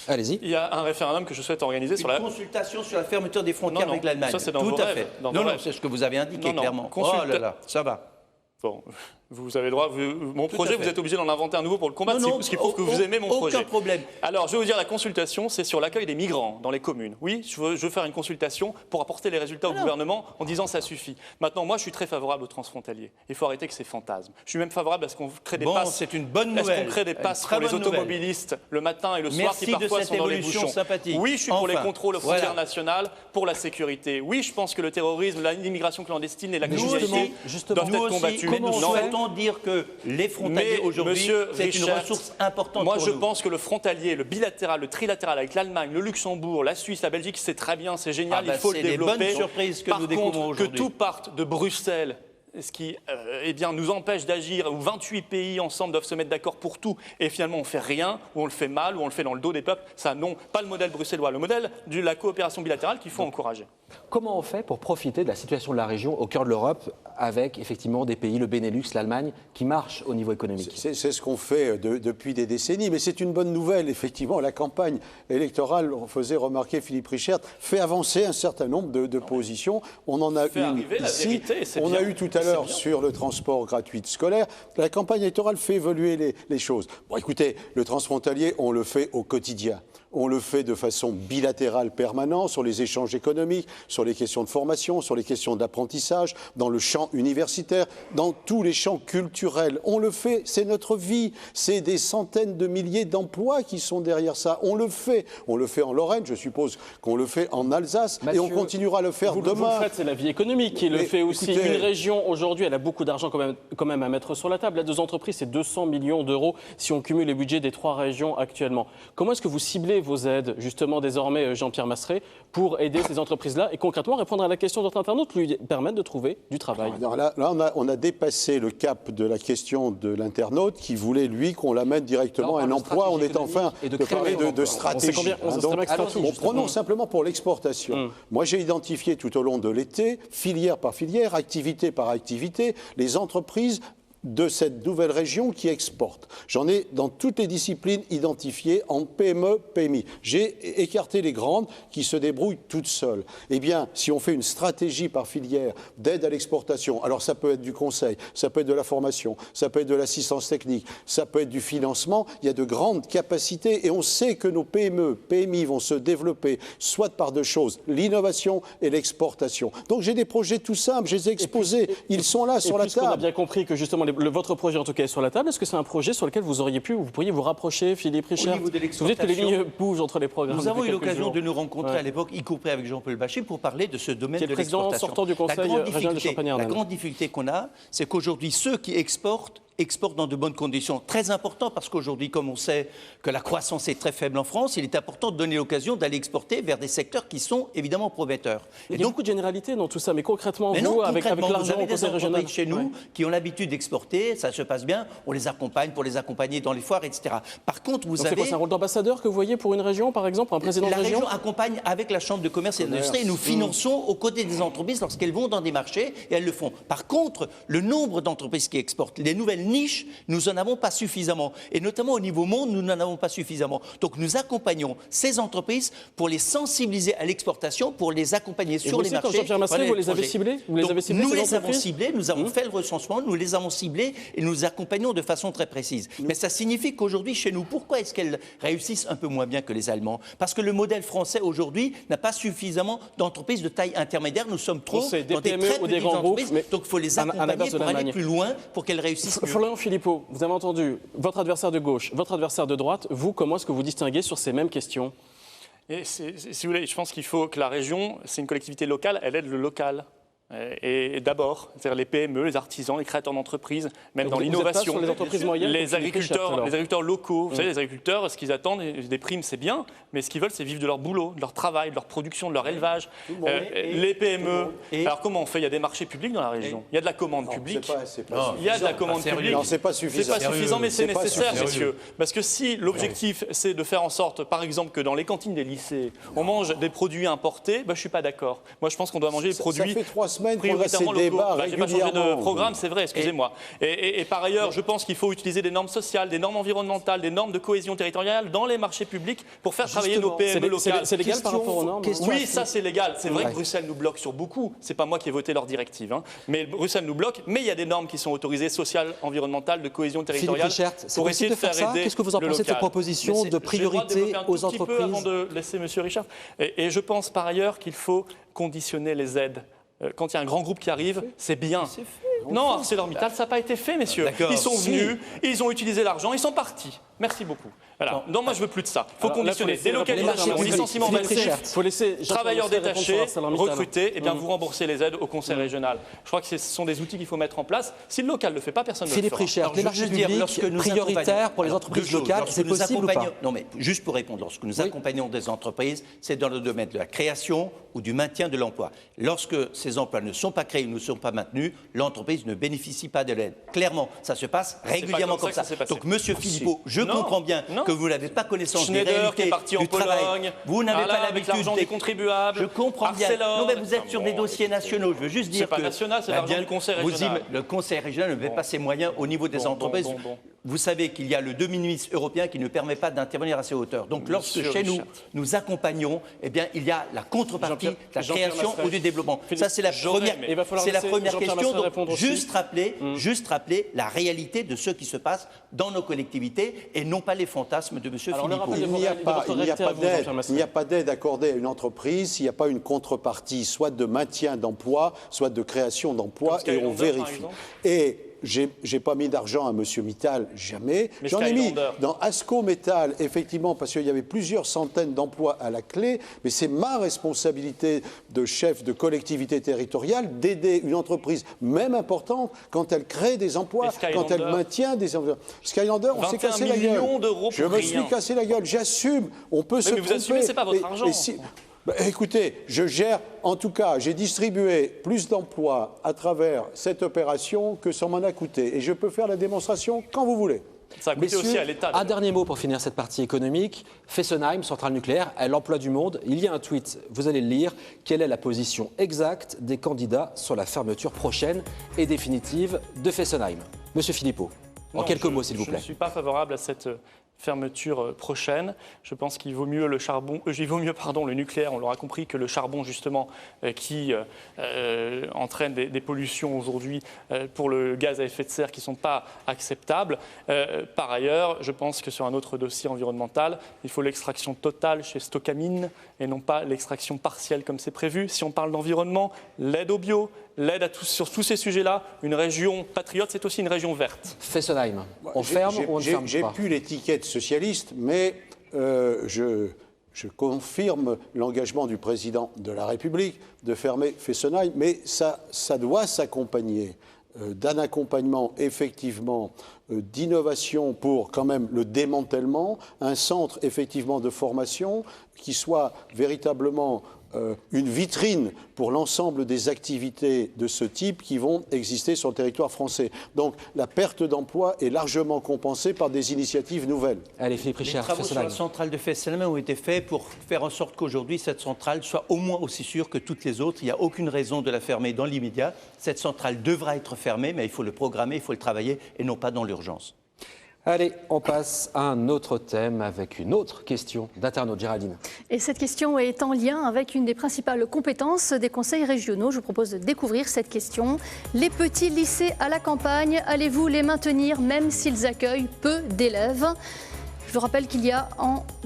S1: Allez-y.
S6: Il y a un référendum que je souhaite organiser sur la
S2: consultation sur la fermeture des frontières avec l'Allemagne.
S6: Ça, c'est dans
S2: tout
S6: vos
S2: à
S6: rêves,
S2: fait.
S6: dans
S2: Non,
S6: vos
S2: non,
S6: rêves.
S2: c'est ce que vous avez indiqué clairement.
S6: Oh
S2: là là, ça va.
S6: Bon, vous avez le droit. Mon projet, vous êtes obligé d'en inventer un nouveau pour le combattre. Ce qui prouve que vous aimez mon projet.
S2: Aucun problème.
S6: Alors, je vais vous dire, la consultation, c'est sur l'accueil des migrants dans les communes. Oui, je veux faire une consultation pour apporter les résultats au gouvernement en disant ça suffit. Maintenant, moi, je suis très favorable aux transfrontaliers. Il faut arrêter que ces fantasmes. Je suis même favorable à ce qu'on crée des passes.
S2: C'est une bonne nouvelle.
S6: Est-ce qu'on crée des passes pour les automobilistes le matin et le soir qui parfois sont dans les bouchons.
S2: Sympathique.
S6: Oui, je suis pour les contrôles aux frontières nationales, pour la sécurité. Oui, je pense que le terrorisme, l'immigration clandestine et la criminalité doivent être combattus.
S2: Mais nous souhaitons dire que les frontaliers aujourd'hui, c'est une ressource importante
S6: moi,
S2: pour
S6: je
S2: nous.
S6: pense que le frontalier, le bilatéral, le trilatéral avec l'Allemagne, le Luxembourg, la Suisse, la Belgique, c'est très bien, c'est génial, il faut le développer.
S2: C'est des bonnes surprises que
S6: Par
S2: nous découvrons
S6: contre,
S2: aujourd'hui.
S6: que tout parte de Bruxelles, ce qui nous empêche d'agir, où 28 pays ensemble doivent se mettre d'accord pour tout, et finalement on ne fait rien, ou on le fait mal, ou on le fait dans le dos des peuples, ça non, pas le modèle bruxellois, le modèle de la coopération bilatérale qu'il faut encourager.
S1: Comment on fait pour profiter de la situation de la région au cœur de l'Europe, avec effectivement des pays, le Benelux, l'Allemagne, qui marchent au niveau économique?
S5: C'est ce qu'on fait depuis des décennies, mais c'est une bonne nouvelle. Effectivement, la campagne électorale, on faisait remarquer Philippe Richert, fait avancer un certain nombre de positions. On en a une ici, on a eu tout à l'heure sur le transport gratuit scolaire. La campagne électorale fait évoluer les choses. Bon, écoutez, le transfrontalier, on le fait au quotidien. On le fait de façon bilatérale permanente sur les échanges économiques, sur les questions de formation, sur les questions d'apprentissage, dans le champ universitaire, dans tous les champs culturels. On le fait, c'est notre vie. C'est des centaines de milliers d'emplois qui sont derrière ça. On le fait. On le fait en Lorraine, je suppose qu'on le fait en Alsace, et on continuera à le faire demain.
S4: Vous le faites, c'est la vie économique qui le fait aussi. Écoutez, une région, aujourd'hui, elle a beaucoup d'argent quand même à mettre sur la table. La 2 entreprises, c'est 200 millions d'euros si on cumule les budgets des 3 régions actuellement. Comment est-ce que vous ciblez vos aides, justement, désormais, Jean-Pierre Masseret, pour aider ces entreprises-là et concrètement répondre à la question de notre internaute, lui permettre de trouver du travail?
S5: Alors là on a dépassé le cap de la question de l'internaute qui voulait, lui, qu'on l'amène directement à un emploi. On est en train de parler de stratégie. Prenons simplement pour l'exportation. Moi, j'ai identifié tout au long de l'été, filière par filière, activité par activité, les entreprises de cette nouvelle région qui exporte. J'en ai dans toutes les disciplines identifiées en PME, PMI. J'ai écarté les grandes qui se débrouillent toutes seules. Eh bien, si on fait une stratégie par filière d'aide à l'exportation, alors ça peut être du conseil, ça peut être de la formation, ça peut être de l'assistance technique, ça peut être du financement, il y a de grandes capacités et on sait que nos PME, PMI vont se développer soit par 2 choses, l'innovation et l'exportation. Donc j'ai des projets tout simples, je les ai exposés, ils sont là sur la table.
S4: On a bien compris que justement votre projet en tout cas est sur la table. Est-ce que c'est un projet sur lequel vous pourriez vous rapprocher, Philippe Richert? Vous dites que les lignes bougent entre les programmes.
S2: Nous avons eu l'occasion de nous rencontrer à l'époque, y compris avec Jean-Paul Bachet, pour parler de ce domaine de l'exportation.
S4: Sortant du Conseil régional de Champagne-Ardenne.
S2: La grande difficulté qu'on a, c'est qu'aujourd'hui, ceux qui exportent dans de bonnes conditions. Très important parce qu'aujourd'hui, comme on sait que la croissance est très faible en France, il est important de donner l'occasion d'aller exporter vers des secteurs qui sont évidemment prometteurs.
S4: Il y a beaucoup de généralités dans tout ça, mais concrètement, avec l'argent au Conseil régional
S2: chez nous qui ont l'habitude d'exporter, ça se passe bien, on les accompagne pour les accompagner dans les foires, etc. Par contre, vous avez...
S4: C'est un rôle d'ambassadeur que vous voyez pour une région, par exemple, un président de région?
S2: La région accompagne avec la Chambre de commerce et d'industrie et nous finançons aux côtés des entreprises lorsqu'elles vont dans des marchés et elles le font. Par contre, le nombre d'entreprises qui exportent, les nouvelles niche, nous n'en avons pas suffisamment. Et notamment au niveau monde, nous n'en avons pas suffisamment. Donc nous accompagnons ces entreprises pour les sensibiliser à l'exportation, pour les accompagner sur les marchés.
S4: Quand Jean-Pierre Massenet, vous les avez ciblés? Nous les
S2: avons ciblés, nous avons fait le recensement, nous les avons ciblés et nous accompagnons de façon très précise. Mais ça signifie qu'aujourd'hui, chez nous, pourquoi est-ce qu'elles réussissent un peu moins bien que les Allemands? Parce que le modèle français aujourd'hui n'a pas suffisamment d'entreprises de taille intermédiaire. Nous sommes trop
S4: des
S2: dans des
S4: PME
S2: très
S4: ou des
S2: petites
S4: grands groupes,
S2: entreprises. Donc il faut les accompagner pour aller plus loin, pour qu'elles réussissent mieux.
S4: Florian Philippot, vous avez entendu votre adversaire de gauche, votre adversaire de droite. Vous, comment est-ce que vous distinguez sur ces mêmes questions?
S6: Et si vous voulez, je pense qu'il faut que la région, c'est une collectivité locale, elle aide le local. Et d'abord, c'est-à-dire les PME, les artisans, les créateurs d'entreprises, même dans l'innovation,
S4: les entreprises moyennes,
S6: les agriculteurs locaux. Vous savez, les agriculteurs, ce qu'ils attendent, des primes, c'est bien, mais ce qu'ils veulent, c'est vivre de leur boulot, de leur travail, de leur production, de leur élevage. Les PME. Alors comment on fait? Il y a des marchés publics dans la région. Il y a de la commande publique. Il y a de la commande publique.
S5: Non, c'est pas suffisant.
S6: C'est pas suffisant, mais c'est nécessaire, messieurs. Parce que si l'objectif, c'est de faire en sorte, par exemple, que dans les cantines des lycées, on mange des produits importés, je suis pas d'accord. Moi, je pense qu'on doit manger des produits.
S5: Ça fait 3 semaines
S6: prioritairement locaux. J'ai pas changé de programme, c'est vrai, excusez-moi. Et par ailleurs, je pense qu'il faut utiliser des normes sociales, des normes environnementales, des normes de cohésion territoriale dans les marchés publics pour faire travailler nos PME locales.
S4: C'est légal par rapport aux normes?
S6: Oui, ça c'est légal. C'est vrai que Bruxelles nous bloque sur beaucoup. C'est pas moi qui ai voté leur directive, mais Bruxelles nous bloque. Mais il y a des normes qui sont autorisées, sociales, environnementales, de cohésion territoriale,
S1: pour essayer de faire aider. Qu'est-ce que vous en pensez de cette proposition de priorité aux entreprises?
S6: Avant de laisser Monsieur Richard. Et je pense par ailleurs qu'il faut conditionner les aides. Quand il y a un grand groupe qui arrive, c'est bien. Non, ArcelorMittal, ça n'a pas été fait, messieurs. Ils sont venus, ils ont utilisé l'argent, ils sont partis. Merci beaucoup. Voilà. Non, moi je veux plus de ça. Il faut conditionner délocalisation, licenciement massif, travailleurs détachés, recruter, et bien vous remboursez les aides au conseil régional. Je crois que ce sont des outils qu'il faut mettre en place. Si le local ne le fait pas, personne ne le fera.
S1: Philippe Richard, des marchés publics prioritaires pour les entreprises locales, c'est possible ou pas?
S2: Non, mais juste pour répondre, lorsque nous accompagnons des entreprises, c'est dans le domaine de la création ou du maintien de l'emploi. Lorsque ces emplois ne sont pas créés ou ne sont pas maintenus, l'entreprise ne bénéficie pas de l'aide. Clairement, ça se passe régulièrement comme ça. Donc, Monsieur Philippot, je comprends bien que vous n'avez pas connaissance des réalités du travail. Vous n'avez pas l'habitude
S6: des contribuables.
S2: Je comprends bien. Non, mais vous êtes sur des dossiers nationaux. Je veux juste dire que...
S6: C'est pas national, c'est l'argent du conseil régional.
S2: Le conseil régional ne met pas ses moyens au niveau des entreprises. Vous savez qu'il y a le de minimis européen qui ne permet pas d'intervenir à ces hauteurs. Donc, lorsque chez nous, nous accompagnons, eh bien, il y a la contrepartie, la création ou du développement. Ça, c'est la première question. Donc, juste rappeler la réalité de ce qui se passe dans nos collectivités et non pas les fantasmes de M. Philippot.
S5: Il n'y a pas d'aide accordée à une entreprise s'il n'y a pas une contrepartie, soit de maintien d'emploi, soit de création d'emploi, et on vérifie. Et j'ai pas mis d'argent à M. Mittal, jamais. J'en ai mis dans Asco Métal, effectivement, parce qu'il y avait plusieurs centaines d'emplois à la clé, mais c'est ma responsabilité de chef de collectivité territoriale d'aider une entreprise, même importante, quand elle crée des emplois, quand elle maintient des emplois. Skylander, on s'est cassé la gueule. Je me suis cassé la gueule, j'assume, on peut se tromper.
S6: Mais vous assumez, c'est pas votre argent.
S5: Écoutez, je gère, en tout cas, j'ai distribué plus d'emplois à travers cette opération que ça m'en a coûté. Et je peux faire la démonstration quand vous voulez.
S6: Ça a coûté aussi à l'État.
S1: Un dernier mot pour finir cette partie économique. Fessenheim, centrale nucléaire, elle emploie du monde. Il y a un tweet, vous allez le lire. Quelle est la position exacte des candidats sur la fermeture prochaine et définitive de Fessenheim? Monsieur Philippot, en quelques mots, s'il vous plaît.
S6: Je ne suis pas favorable à cette fermeture prochaine. Je pense qu'il vaut mieux le nucléaire. On l'aura compris que le charbon, justement, qui entraîne des pollutions aujourd'hui pour le gaz à effet de serre qui ne sont pas acceptables. Par ailleurs, je pense que sur un autre dossier environnemental, il faut l'extraction totale chez Stocamine et non pas l'extraction partielle comme c'est prévu. Si on parle d'environnement, l'aide au bio, l'aide sur tous ces sujets-là, une région patriote, c'est aussi une région verte.
S1: Fessenheim, on ferme ou on ne ferme pas?
S5: J'ai plus l'étiquette socialiste, mais je confirme l'engagement du président de la République de fermer Fessenheim, mais ça doit s'accompagner d'un accompagnement effectivement d'innovation pour quand même le démantèlement, un centre effectivement de formation qui soit véritablement une vitrine pour l'ensemble des activités de ce type qui vont exister sur le territoire français. Donc la perte d'emploi est largement compensée par des initiatives nouvelles.
S1: Allez, Philippe
S2: Les
S1: Richard,
S2: travaux sur la centrale de Fessenheim ont été faits pour faire en sorte qu'aujourd'hui, cette centrale soit au moins aussi sûre que toutes les autres. Il n'y a aucune raison de la fermer dans l'immédiat. Cette centrale devra être fermée, mais il faut le programmer, il faut le travailler, et non pas dans l'urgence.
S1: Allez, on passe à un autre thème avec une autre question d'internaute. Géraldine.
S3: Et cette question est en lien avec une des principales compétences des conseils régionaux. Je vous propose de découvrir cette question. Les petits lycées à la campagne, allez-vous les maintenir même s'ils accueillent peu d'élèves ? Je vous rappelle qu'il y a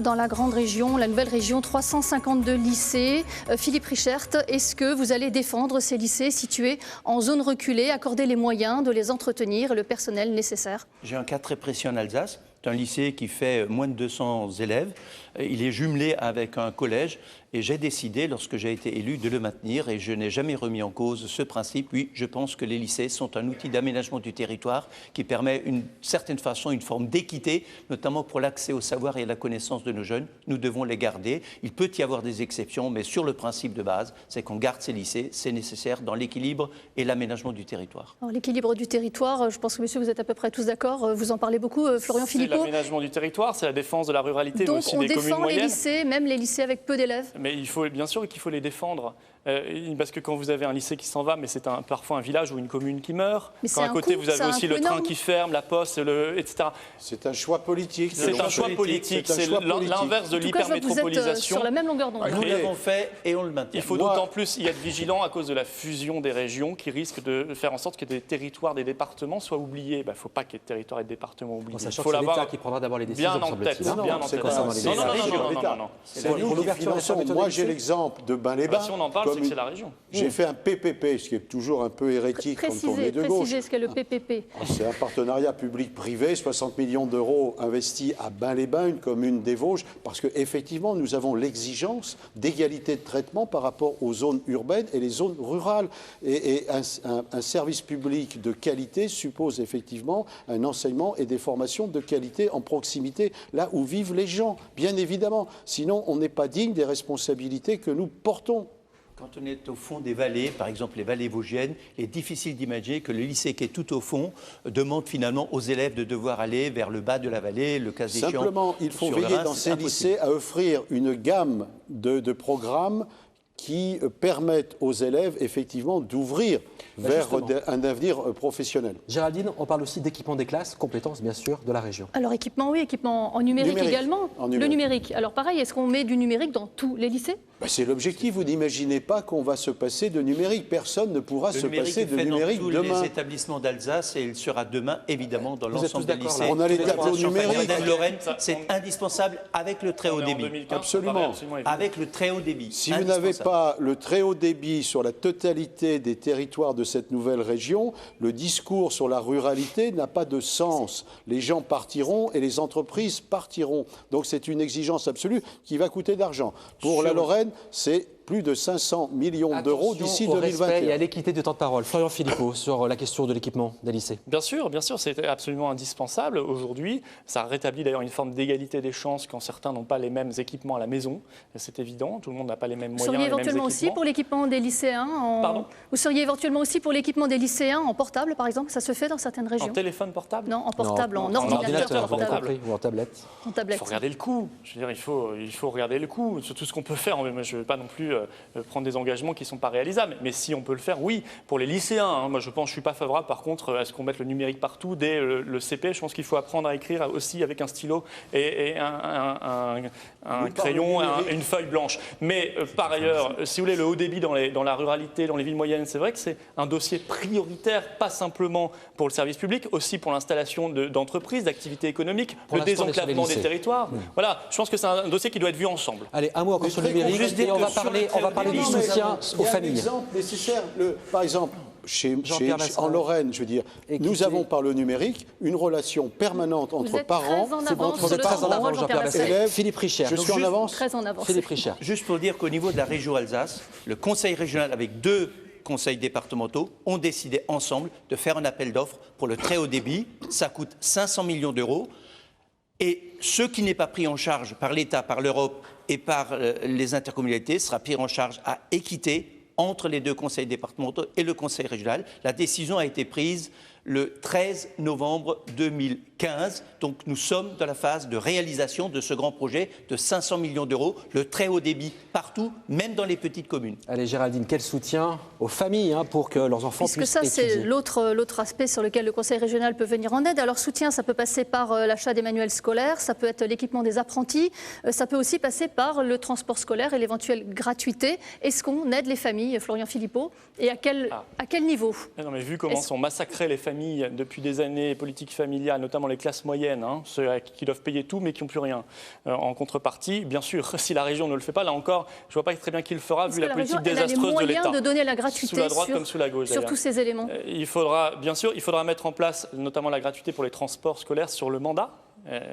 S3: dans la grande région, la nouvelle région, 352 lycées. Philippe Richert, est-ce que vous allez défendre ces lycées situés en zone reculée, accorder les moyens de les entretenir et le personnel nécessaire ?
S2: J'ai un cas très précis en Alsace. C'est un lycée qui fait moins de 200 élèves. Il est jumelé avec un collège et j'ai décidé, lorsque j'ai été élu, de le maintenir et je n'ai jamais remis en cause ce principe. Oui, je pense que les lycées sont un outil d'aménagement du territoire qui permet une certaine façon, une forme d'équité, notamment pour l'accès au savoir et à la connaissance de nos jeunes. Nous devons les garder. Il peut y avoir des exceptions, mais sur le principe de base, c'est qu'on garde ces lycées. C'est nécessaire dans l'équilibre et l'aménagement du territoire.
S3: L'équilibre du territoire, je pense que monsieur, vous êtes à peu près tous d'accord. Vous en parlez beaucoup, Florian Philippot.
S6: C'est l'aménagement du territoire, c'est la défense de la ruralité,
S3: donc
S6: mais aussi des communes moyennes.
S3: Donc on défend les lycées, même les lycées avec peu d'élèves.
S6: Mais il faut, bien sûr qu'il faut les défendre. Parce que quand vous avez un lycée qui s'en va, mais c'est parfois un village ou une commune qui meurt.
S3: Mais
S6: quand à côté, vous avez aussi le train qui ferme, la poste, etc.
S5: C'est un choix politique.
S6: C'est un choix politique. C'est l'inverse de l'hypermétropolisation.
S3: Vous êtes sur la même longueur d'onde.
S2: Nous l'avons fait et on le maintient.
S6: Il faut d'autant plus y être vigilant à cause de la fusion des régions qui risque de faire en sorte que des territoires, des départements soient oubliés. Il ne faut pas qu'il y ait de territoires et de départements oubliés.
S1: Il faut l'État qui prendra d'abord les décisions.
S6: Bien en tête.
S5: C'est concernant les
S6: Non.
S5: C'est nous qui finançons. Moi, j'ai l'exemple de Bain-les-Bains.
S6: Si on en parle, c'est que c'est la région.
S5: J'ai fait un PPP, ce qui est toujours un peu hérétique quand on est de gauche.
S3: Précisez ce qu'est le PPP.
S5: C'est un partenariat public-privé, 60 millions d'euros investis à Bain-les-Bains, une commune des Vosges, parce qu'effectivement, nous avons l'exigence d'égalité de traitement par rapport aux zones urbaines et les zones rurales. Et un service public de qualité suppose effectivement un enseignement et des formations de qualité en proximité, là où vivent les gens, bien évidemment. Sinon, on n'est pas digne des responsabilités que nous portons.
S2: Quand on est au fond des vallées, par exemple les vallées vosgiennes, il est difficile d'imaginer que le lycée qui est tout au fond demande finalement aux élèves de devoir aller vers le bas de la vallée, le cas échéant.
S5: Simplement, il faut veiller dans ces lycées à offrir une gamme de programmes qui permettent aux élèves effectivement d'ouvrir vers un avenir professionnel.
S1: Géraldine, on parle aussi d'équipement des classes, compétences bien sûr de la région.
S3: Alors équipement, oui, équipement en numérique également. Le numérique. Alors pareil, est-ce qu'on met du numérique dans tous les lycées ?
S5: C'est l'objectif. Vous n'imaginez pas qu'on va se passer de numérique. Personne ne pourra se passer de numérique
S2: demain.
S5: Dans tous
S2: les établissements d'Alsace et il sera demain évidemment dans l'ensemble des lycées.
S5: On a les tableaux numériques.
S2: Madame Lorraine, c'est indispensable avec le très haut débit.
S5: Absolument.
S2: Avec le très haut débit.
S5: Si vous n'avez pas le très haut débit sur la totalité des territoires de cette nouvelle région, le discours sur la ruralité n'a pas de sens. Les gens partiront et les entreprises partiront. Donc c'est une exigence absolue qui va coûter d'argent. Pour la Lorraine, c'est plus de 500 millions d'euros d'ici 2021.
S1: Respect et à l'équité du temps de parole. Florian Philippot, sur la question de l'équipement des lycées.
S6: Bien sûr, c'est absolument indispensable aujourd'hui. Ça rétablit d'ailleurs une forme d'égalité des chances quand certains n'ont pas les mêmes équipements à la maison. C'est évident, tout le monde n'a pas les mêmes moyens.
S3: Vous seriez éventuellement aussi pour l'équipement des lycéens Vous seriez éventuellement aussi pour l'équipement des lycéens en portable, par exemple? Ça se fait dans certaines régions.
S6: En téléphone portable?
S3: Non, en portable, en ordinateur portable.
S1: Ou en tablette.
S6: Il faut regarder le coût. Je veux dire, il faut regarder le coût. Sur tout ce qu'on peut faire. Je ne veux pas non plus prendre des engagements qui ne sont pas réalisables. Mais si on peut le faire, oui. Pour les lycéens, moi je pense, je ne suis pas favorable par contre à ce qu'on mette le numérique partout dès le CP. Je pense qu'il faut apprendre à écrire aussi avec un stylo et un crayon, une feuille blanche. Mais par ailleurs, si vous voulez, le haut débit dans la ruralité, dans les villes moyennes, c'est vrai que c'est un dossier prioritaire, pas simplement pour le service public, aussi pour l'installation d'entreprises, d'activités économiques, le désenclavement des territoires. Voilà, je pense que c'est un dossier qui doit être vu ensemble.
S1: Allez, un mot encore sur le numérique et on va parler du soutien aux familles.
S5: Il y a un exemple nécessaire. Par exemple, en Lorraine, je veux dire, nous avons par le numérique une relation permanente entre parents, élèves.
S1: Philippe Richert.
S5: Je suis en avance.
S3: Très en avance.
S1: Philippe Richert.
S2: Juste pour dire qu'au niveau de la région Alsace, le conseil régional avec 2 conseils départementaux ont décidé ensemble de faire un appel d'offres pour le très haut débit. Ça coûte 500 millions d'euros. Et ce qui n'est pas pris en charge par l'État, par l'Europe, et par les intercommunalités sera pris en charge à équité entre les deux conseils départementaux et le conseil régional. La décision a été prise le 13 novembre 2015. Donc nous sommes dans la phase de réalisation de ce grand projet de 500 millions d'euros, le très haut débit partout, même dans les petites communes.
S1: Allez Géraldine, quel soutien aux familles pour que leurs enfants puissent étudier.
S3: Puisque ça, c'est l'autre aspect sur lequel le conseil régional peut venir en aide. Alors soutien, ça peut passer par l'achat des manuels scolaires, ça peut être l'équipement des apprentis, ça peut aussi passer par le transport scolaire et l'éventuelle gratuité. Est-ce qu'on aide les familles, Florian Philippot, et à quel niveau?
S6: Non, mais vu comment sont massacrées les familles depuis des années, politiques familiales, notamment les classes moyennes, ceux qui doivent payer tout mais qui n'ont plus rien en contrepartie, bien sûr, si la région ne le fait pas, là encore, je ne vois pas très bien qui le fera vu la politique désastreuse de l'État.
S3: Elle a les moyens de donner la gratuité
S6: sous la droite comme sous la gauche,
S3: sur tous ces éléments.
S6: Il faudra mettre en place notamment la gratuité pour les transports scolaires sur le mandat,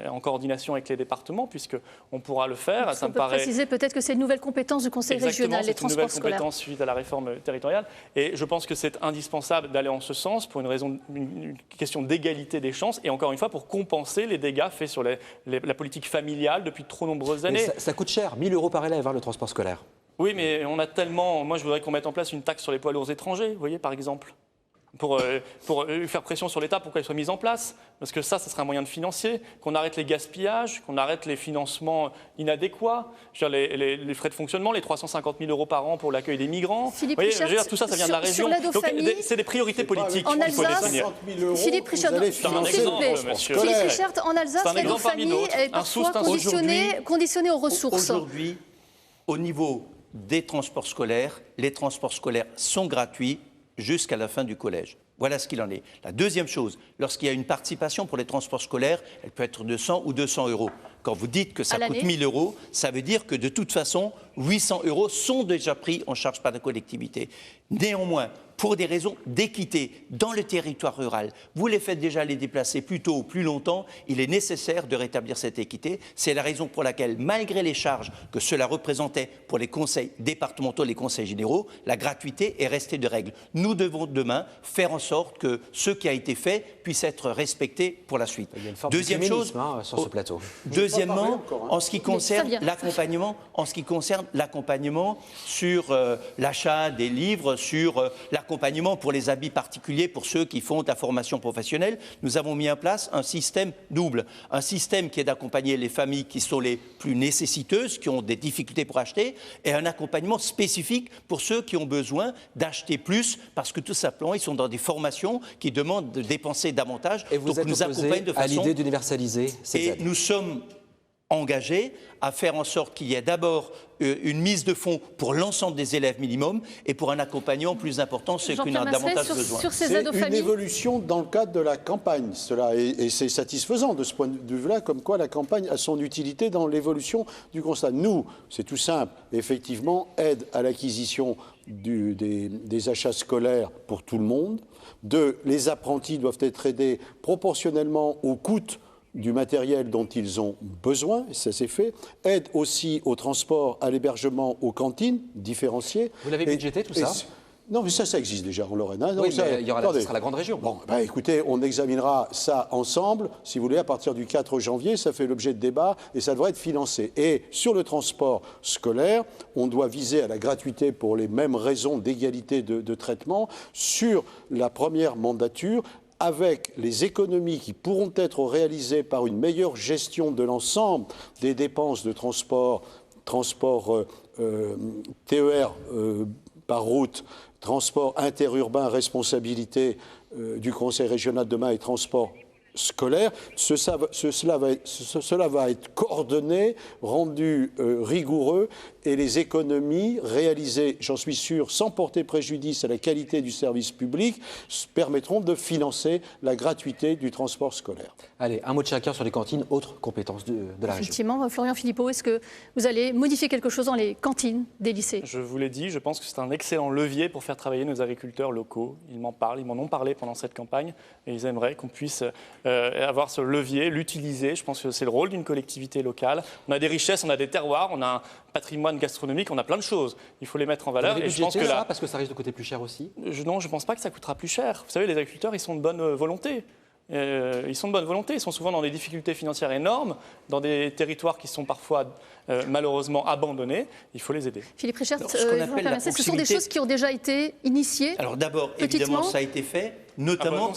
S6: en coordination avec les départements, puisqu'on pourra le faire.
S3: On peut préciser peut-être que c'est une nouvelle compétence du Conseil régional, les transports scolaires.
S6: C'est une nouvelle compétence suite à la réforme territoriale. Et je pense que c'est indispensable d'aller en ce sens pour une question d'égalité des chances et encore une fois pour compenser les dégâts faits sur la politique familiale depuis de trop nombreuses années.
S1: Ça coûte cher, 1 000 € par élève, le transport scolaire.
S6: Oui, mais on a tellement... Moi, je voudrais qu'on mette en place une taxe sur les poids lourds étrangers, vous voyez, par exemple. Pour faire pression sur l'État pour qu'elle soit mise en place. Parce que ça serait un moyen de financer, qu'on arrête les gaspillages, qu'on arrête les financements inadéquats, je veux dire, les frais de fonctionnement, les 350 000 € par an pour l'accueil des migrants.
S3: Philippe Richard,
S6: tout ça, ça vient de la région. Donc, c'est des priorités politiques
S3: en
S6: qu'il faut définir.
S3: Philippe Richard, en Alsace, l'aide aux familles est parfois conditionnée aux ressources.
S2: Aujourd'hui, au niveau des transports scolaires, les transports scolaires sont gratuits jusqu'à la fin du collège. Voilà ce qu'il en est. La deuxième chose, lorsqu'il y a une participation pour les transports scolaires, elle peut être de 100 ou 200 €. Quand vous dites que ça coûte 1 000 €, ça veut dire que de toute façon, 800 € sont déjà pris en charge par la collectivité. Néanmoins, pour des raisons d'équité dans le territoire rural, vous les faites déjà les déplacer plus tôt ou plus longtemps, il est nécessaire de rétablir cette équité. C'est la raison pour laquelle, malgré les charges que cela représentait pour les conseils départementaux, les conseils généraux, la gratuité est restée de règle. Nous devons demain faire en sorte que ce qui a été fait puisse être respecté pour la suite.
S1: Il y a une forme
S2: Deuxième
S1: de
S2: chose,
S1: sur ce plateau.
S2: Deuxièmement, en ce qui concerne l'accompagnement sur l'achat des livres, sur l'accompagnement pour les habits particuliers, pour ceux qui font de la formation professionnelle, nous avons mis en place un système double. Un système qui est d'accompagner les familles qui sont les plus nécessiteuses, qui ont des difficultés pour acheter, et un accompagnement spécifique pour ceux qui ont besoin d'acheter plus, parce que tout simplement, ils sont dans des formations qui demandent de dépenser davantage.
S1: Et vous êtes opposé à l'idée d'universaliser ces aides.
S2: Nous sommes engagés à faire en sorte qu'il y ait d'abord une mise de fonds pour l'ensemble des élèves minimum et pour un accompagnement plus important, ce qui en a davantage besoin.
S5: C'est une évolution dans le cadre de la campagne, et c'est satisfaisant de ce point de vue-là, comme quoi la campagne a son utilité dans l'évolution du constat. Nous, c'est tout simple, effectivement, aide à l'acquisition des achats scolaires pour tout le monde. Les apprentis doivent être aidés proportionnellement au coût du matériel dont ils ont besoin, ça c'est fait. Aide aussi au transport, à l'hébergement, aux cantines différenciées.
S1: Vous l'avez budgété tout ça ?
S5: Non, mais ça existe déjà en Lorraine.
S1: Oui, mais il y aura ce sera la grande région.
S5: Bon, écoutez, on examinera ça ensemble. Si vous voulez, à partir du 4 janvier, ça fait l'objet de débats et ça devrait être financé. Et sur le transport scolaire, on doit viser à la gratuité pour les mêmes raisons d'égalité de traitement. Sur la première mandature, avec les économies qui pourront être réalisées par une meilleure gestion de l'ensemble des dépenses de transport TER par route, transport interurbain, responsabilité du Conseil régional demain et transport scolaire, cela va être coordonné, rendu rigoureux, et les économies réalisées, j'en suis sûr, sans porter préjudice à la qualité du service public, permettront de financer la gratuité du transport scolaire.
S1: Allez, un mot de chacun sur les cantines, autres compétences de la région.
S3: Effectivement, Florian Philippot, est-ce que vous allez modifier quelque chose dans les cantines des lycées ?
S6: Je vous l'ai dit, je pense que c'est un excellent levier pour faire travailler nos agriculteurs locaux. Ils m'en ont parlé pendant cette campagne, et ils aimeraient qu'on puisse avoir ce levier, l'utiliser. Je pense que c'est le rôle d'une collectivité locale. On a des richesses, on a des terroirs, on a un patrimoine gastronomique, on a plein de choses. Il faut les mettre en valeur.
S1: Et je pense que parce que ça risque de coûter plus cher aussi.
S6: Non, je ne pense pas que ça coûtera plus cher. Vous savez, les agriculteurs, ils sont de bonne volonté. Ils sont de bonne volonté, ils sont souvent dans des difficultés financières énormes, dans des territoires qui sont parfois malheureusement abandonnés. Il faut les aider.
S3: Philippe Richert,
S2: ce
S3: ce sont des choses qui ont déjà été initiées.
S2: Alors d'abord, évidemment, ça a été fait, notamment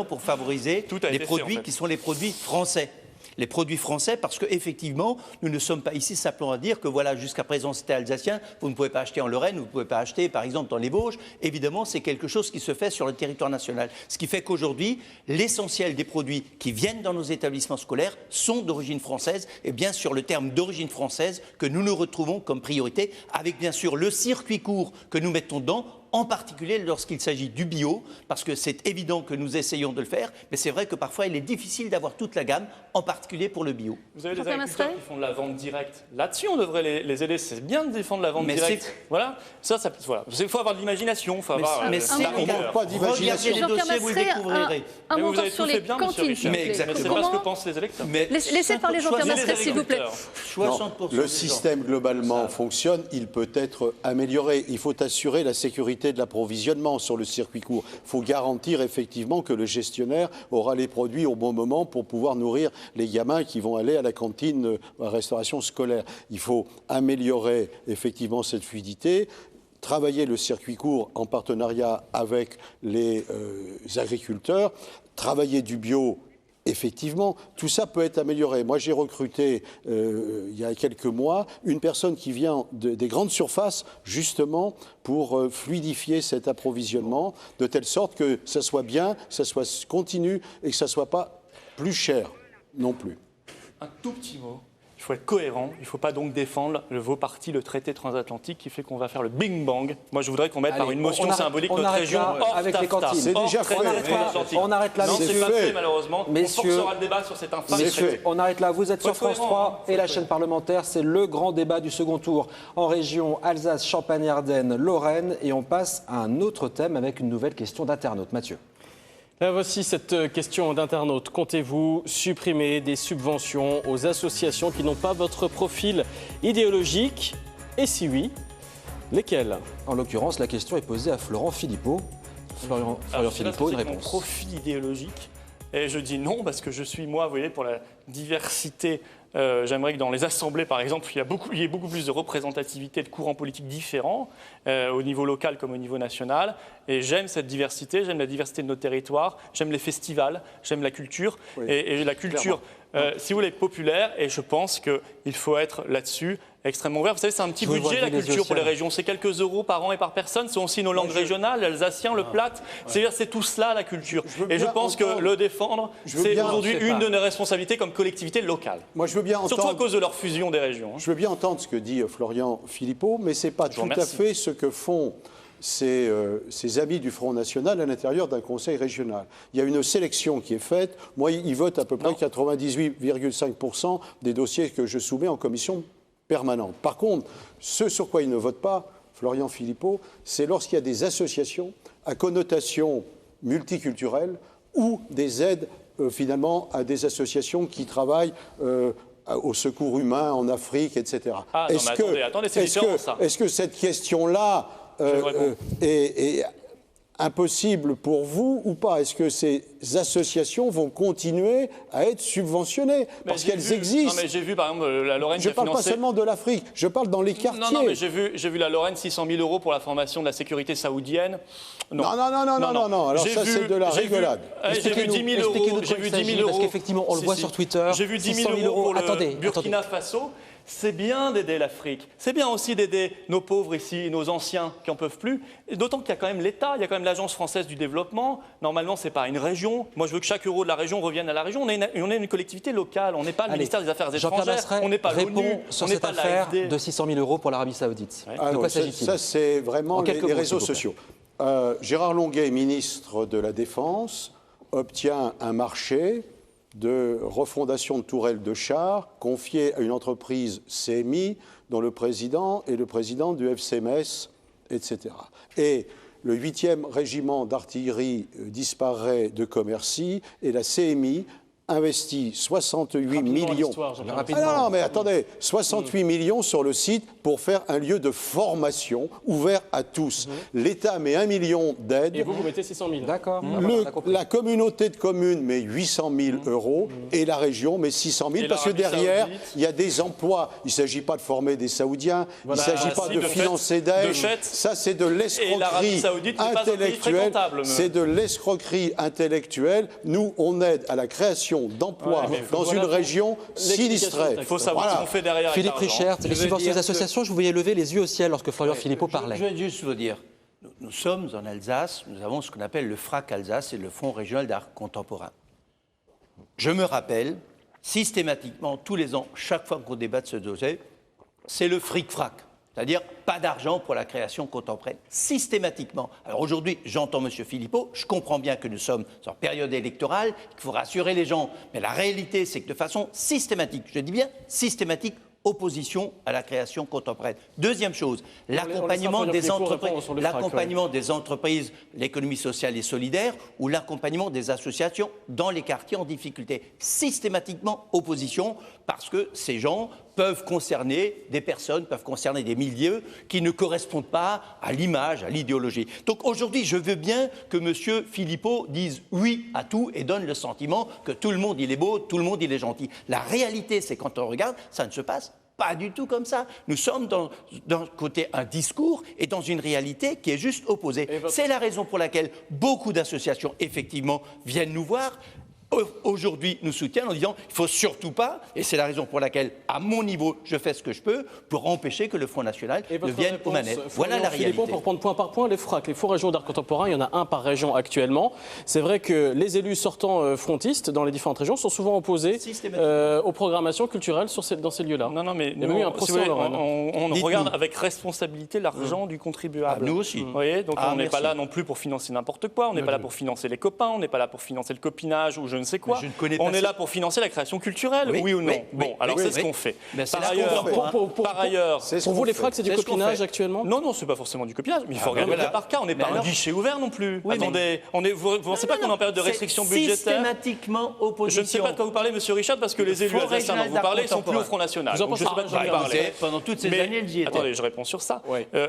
S2: pour favoriser les produits qui sont les produits français. Les produits français, parce qu'effectivement, nous ne sommes pas ici simplement à dire que voilà, jusqu'à présent c'était alsacien, vous ne pouvez pas acheter en Lorraine, vous ne pouvez pas acheter par exemple dans les Vosges. Évidemment, c'est quelque chose qui se fait sur le territoire national. Ce qui fait qu'aujourd'hui, l'essentiel des produits qui viennent dans nos établissements scolaires sont d'origine française, et bien sûr le terme d'origine française que nous nous retrouvons comme priorité, avec bien sûr le circuit court que nous mettons dedans, en particulier lorsqu'il s'agit du bio, parce que c'est évident que nous essayons de le faire, mais c'est vrai que parfois il est difficile d'avoir toute la gamme, en particulier pour le bio.
S6: Vous avez des agriculteurs qui font de la vente directe. Là-dessus, on devrait les aider. C'est bien de défendre la vente directe. Voilà. Voilà. Il faut avoir de l'imagination. On
S5: ne manque pas d'imagination.
S2: Regardez les dossiers, vous le découvrirez.
S3: Un mot sur les cantines, s'il vous plaît.
S6: C'est pas ce que pensent les électeurs.
S3: Laissez parler Jean-Pierre Masret, s'il vous plaît.
S5: Le système globalement fonctionne, il peut être amélioré. Il faut assurer la sécurité de l'approvisionnement sur le circuit court. Il faut garantir effectivement que le gestionnaire aura les produits au bon moment pour pouvoir nourrir les gamins qui vont aller à la cantine, à la restauration scolaire. Il faut améliorer effectivement cette fluidité, travailler le circuit court en partenariat avec les agriculteurs, travailler du bio. Effectivement, tout ça peut être amélioré. Moi, j'ai recruté, il y a quelques mois, une personne qui vient des grandes surfaces, justement, pour fluidifier cet approvisionnement, de telle sorte que ça soit bien, que ça soit continu et que ça ne soit pas plus cher non plus.
S6: Un tout petit mot. Il faut être cohérent, il ne faut pas donc défendre vos partis, le traité transatlantique qui fait qu'on va faire le bing bang. Moi, je voudrais qu'on mette par une motion symbolique notre région hors
S5: avec les cantines.
S6: C'est déjà fait.
S1: On arrête là,
S6: non, c'est pas fait, malheureusement.
S1: Messieurs,
S6: on forcera le débat sur cet infâme traité.
S1: On arrête là. Vous êtes sur France 3 et la chaîne parlementaire. C'est le grand débat du second tour en région Alsace, Champagne-Ardenne, Lorraine. Et on passe à un autre thème avec une nouvelle question d'internaute. Mathieu.
S4: Là, voici cette question d'internaute. Comptez-vous supprimer des subventions aux associations qui n'ont pas votre profil idéologique? Et si oui, lesquelles?
S1: En l'occurrence, la question est posée à Florent Philippot. Florian Philippot, une réponse.
S6: Mon profil idéologique. Et je dis non parce que je suis, moi, vous voyez, pour la diversité. J'aimerais que dans les assemblées, par exemple, il y ait beaucoup plus de représentativité de courants politiques différents, au niveau local comme au niveau national. Et j'aime cette diversité, j'aime la diversité de nos territoires, j'aime les festivals, j'aime la culture. Oui, et la culture, si vous voulez, populaire. Et je pense qu'il faut être là-dessus extrêmement ouvert. Vous savez, c'est un petit budget, la culture, pour les régions. C'est quelques euros par an et par personne. C'est aussi nos langues régionales, l'alsacien, le plate. C'est tout cela, la culture. Et je pense que le défendre, c'est aujourd'hui une de nos responsabilités comme collectivité locale.
S5: Moi, je veux bien entendre,
S6: surtout à cause de leur fusion des régions.
S5: Je veux bien entendre ce que dit Florian Philippot, mais ce n'est pas tout à fait ce que font ces amis du Front National à l'intérieur d'un conseil régional. Il y a une sélection qui est faite. Moi, ils votent à peu près 98,5% des dossiers que je soumets en commission permanente. Par contre, ce sur quoi ils ne votent pas, Florian Philippot, c'est lorsqu'il y a des associations à connotation multiculturelle ou des aides finalement à des associations qui travaillent au secours humain en Afrique, etc.
S6: Ah, non, mais attendez, c'est différent, ça.
S5: Est-ce que cette question-là est impossible pour vous ou pas? Est-ce que ces associations vont continuer à être subventionnées? Parce qu'elles existent.
S6: Non, mais j'ai vu, par exemple, la Lorraine
S5: Je ne parle pas seulement de l'Afrique, je parle dans les quartiers.
S6: Non, mais j'ai vu la Lorraine, 600 000 € pour la formation de la sécurité saoudienne.
S5: Non. Alors ça, c'est de la rigolade.
S6: J'ai vu 10 000 €.
S1: Parce qu'effectivement, on le voit sur Twitter.
S6: J'ai vu 10 000 € pour le Burkina Faso. C'est bien d'aider l'Afrique. C'est bien aussi d'aider nos pauvres ici, nos anciens qui n'en peuvent plus. D'autant qu'il y a quand même l'État, il y a quand même l'Agence française du développement. Normalement, ce n'est pas une région. Moi, je veux que chaque euro de la région revienne à la région. On est une collectivité locale. On n'est pas le ministère des Affaires étrangères. On n'est pas l'ONU.
S1: Sur cette affaire de 600 000 € pour l'Arabie Saoudite.
S5: De quoi s'agit-il? Ça, c'est vraiment les réseaux sociaux. Gérard Longuet, ministre de la Défense, obtient un marché de refondation de tourelles de chars confiée à une entreprise CMI dont le président est le président du FCMS, etc. Et le 8e régiment d'artillerie disparaît de Commercy et la CMI investi 68
S4: Rapidement
S5: millions.
S4: l'histoire, Jean-Pierre.
S5: Ah non, mais attendez, 68 millions sur le site pour faire un lieu de formation ouvert à tous. L'État met 1 million d'aides.
S4: Et vous mettez 600 000.
S1: D'accord.
S5: La communauté de communes met 800 000 euros et la région met 600 000
S6: Et
S5: parce que
S6: l'Arabie
S5: derrière,
S6: Saoudite.
S5: il y a des emplois. Il ne s'agit pas de former des Saoudiens,
S4: Voilà.
S5: il ne s'agit pas
S6: Si,
S5: de
S6: de fait,
S5: financer
S6: de
S5: Daesh.
S6: fait.
S5: Ça, c'est de
S6: Et l'Arabie
S5: l'escroquerie
S6: Saoudite n'est pas un pays
S5: intellectuelle.
S6: fréquentable.
S5: C'est de l'escroquerie intellectuelle. Nous, on aide à la création d'emplois dans une région sinistrée.
S6: Il faut savoir ce qu'on fait derrière avec
S1: Philippe
S6: l'argent.
S1: Richert, les
S2: veux
S1: subventions
S2: dire
S1: des associations, je vous voyais lever les yeux au ciel lorsque Florian Philippot parlait.
S2: Je vais juste vous dire, nous sommes en Alsace, nous avons ce qu'on appelle le FRAC Alsace et le Fonds régional d'art contemporain. Je me rappelle, systématiquement, tous les ans, chaque fois qu'on débat de ce dossier, c'est le fric-frac. C'est-à-dire pas d'argent pour la création contemporaine, systématiquement. Alors aujourd'hui, j'entends M. Philippot, je comprends bien que nous sommes en période électorale, qu'il faut rassurer les gens, mais la réalité, c'est que de façon systématique, je dis bien systématique, opposition à la création contemporaine. Deuxième chose, l'accompagnement des entreprises, l'économie sociale et solidaire, ou l'accompagnement des associations dans les quartiers en difficulté. Systématiquement opposition, parce que ces gens peuvent concerner des personnes, peuvent concerner des milieux qui ne correspondent pas à l'image, à l'idéologie. Donc aujourd'hui, je veux bien que M. Philippot dise oui à tout et donne le sentiment que tout le monde il est beau, tout le monde il est gentil. La réalité, c'est quand on regarde, ça ne se passe pas du tout comme ça. Nous sommes d'un côté un discours et dans une réalité qui est juste opposée. C'est la raison pour laquelle beaucoup d'associations, effectivement, viennent nous voir. Aujourd'hui, nous soutiennent en disant il ne faut surtout pas, et c'est la raison pour laquelle, à mon niveau, je fais ce que je peux pour empêcher que le Front National ne vienne aux manettes. Voilà la réalité.
S4: Pour prendre point par point, les FRAC, les Fonds régionaux d'art contemporain, il y en a un par région actuellement. C'est vrai que les élus sortants frontistes dans les différentes régions sont souvent opposés aux programmations culturelles dans ces lieux-là.
S6: Non, mais
S4: il y a même eu un procès en Lorraine.
S6: on regarde avec responsabilité l'argent du contribuable.
S2: Nous aussi.
S6: Vous voyez, donc on n'est pas là non plus pour financer n'importe quoi, on n'est pas là pour financer les copains, on n'est pas là pour financer le copinage ou je ne sais quoi. On est là pour financer la création culturelle, oui ou non? Bon, alors c'est ce qu'on fait. Par ailleurs,
S4: pour vous, les FRAC, c'est du copinage actuellement?
S6: Non, c'est pas forcément du copinage, mais il faut regarder cas par cas. On n'est pas un guichet ouvert non plus. Attendez, vous ne pensez pas qu'on est en période de restriction budgétaire?
S2: Systématiquement opposition.
S6: Je ne sais pas de quoi vous parlez, monsieur Richard, parce que les élus alsaciens dont vous parlez sont plus au Front National.
S4: Je ne sais pas de quoi vous parlez.
S2: Pendant toutes ces années, elles y étaient.
S6: Attendez, je réponds sur ça.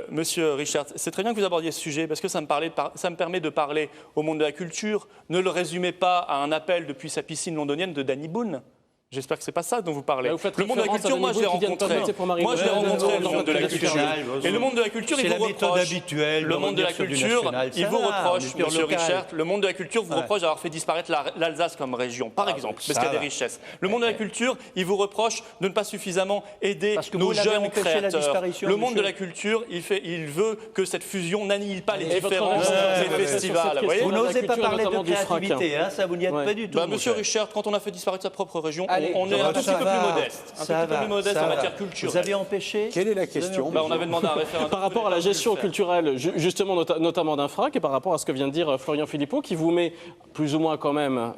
S6: Monsieur Richard, c'est très bien que vous abordiez ce sujet, parce que ça me permet de parler au monde de la culture. Ne le résumez pas à un appel depuis sa piscine londonienne de Danny Boone. J'espère que c'est pas ça dont vous parlez. Le monde de la culture, moi je l'ai rencontré. Moi je l'ai rencontré, le monde de la culture. Et le monde de la culture, il vous reproche. Le monde de la culture, il vous reproche, monsieur Richard, le monde de la culture vous reproche d'avoir fait disparaître l'Alsace comme région, par exemple, parce qu'il y a des richesses. Le monde de la culture, il vous reproche de ne pas suffisamment aider nos jeunes créateurs. Le monde de la culture, il veut que cette fusion n'annihile pas les différences des festivals.
S2: Vous n'osez pas parler de créativité, ça vous n'y êtes pas du tout.
S6: Monsieur Richard, quand on a fait disparaître sa propre région, on est un tout petit peu plus modeste. Un tout petit peu plus modeste en matière culturelle.
S2: Vous avez empêché?
S5: Quelle est la question?
S6: On avait demandé un référendum.
S4: Par rapport à la gestion culturelle, justement, notamment d'un FRAC, et par rapport à ce que vient de dire Florian Philippot, qui vous met plus ou moins quand même,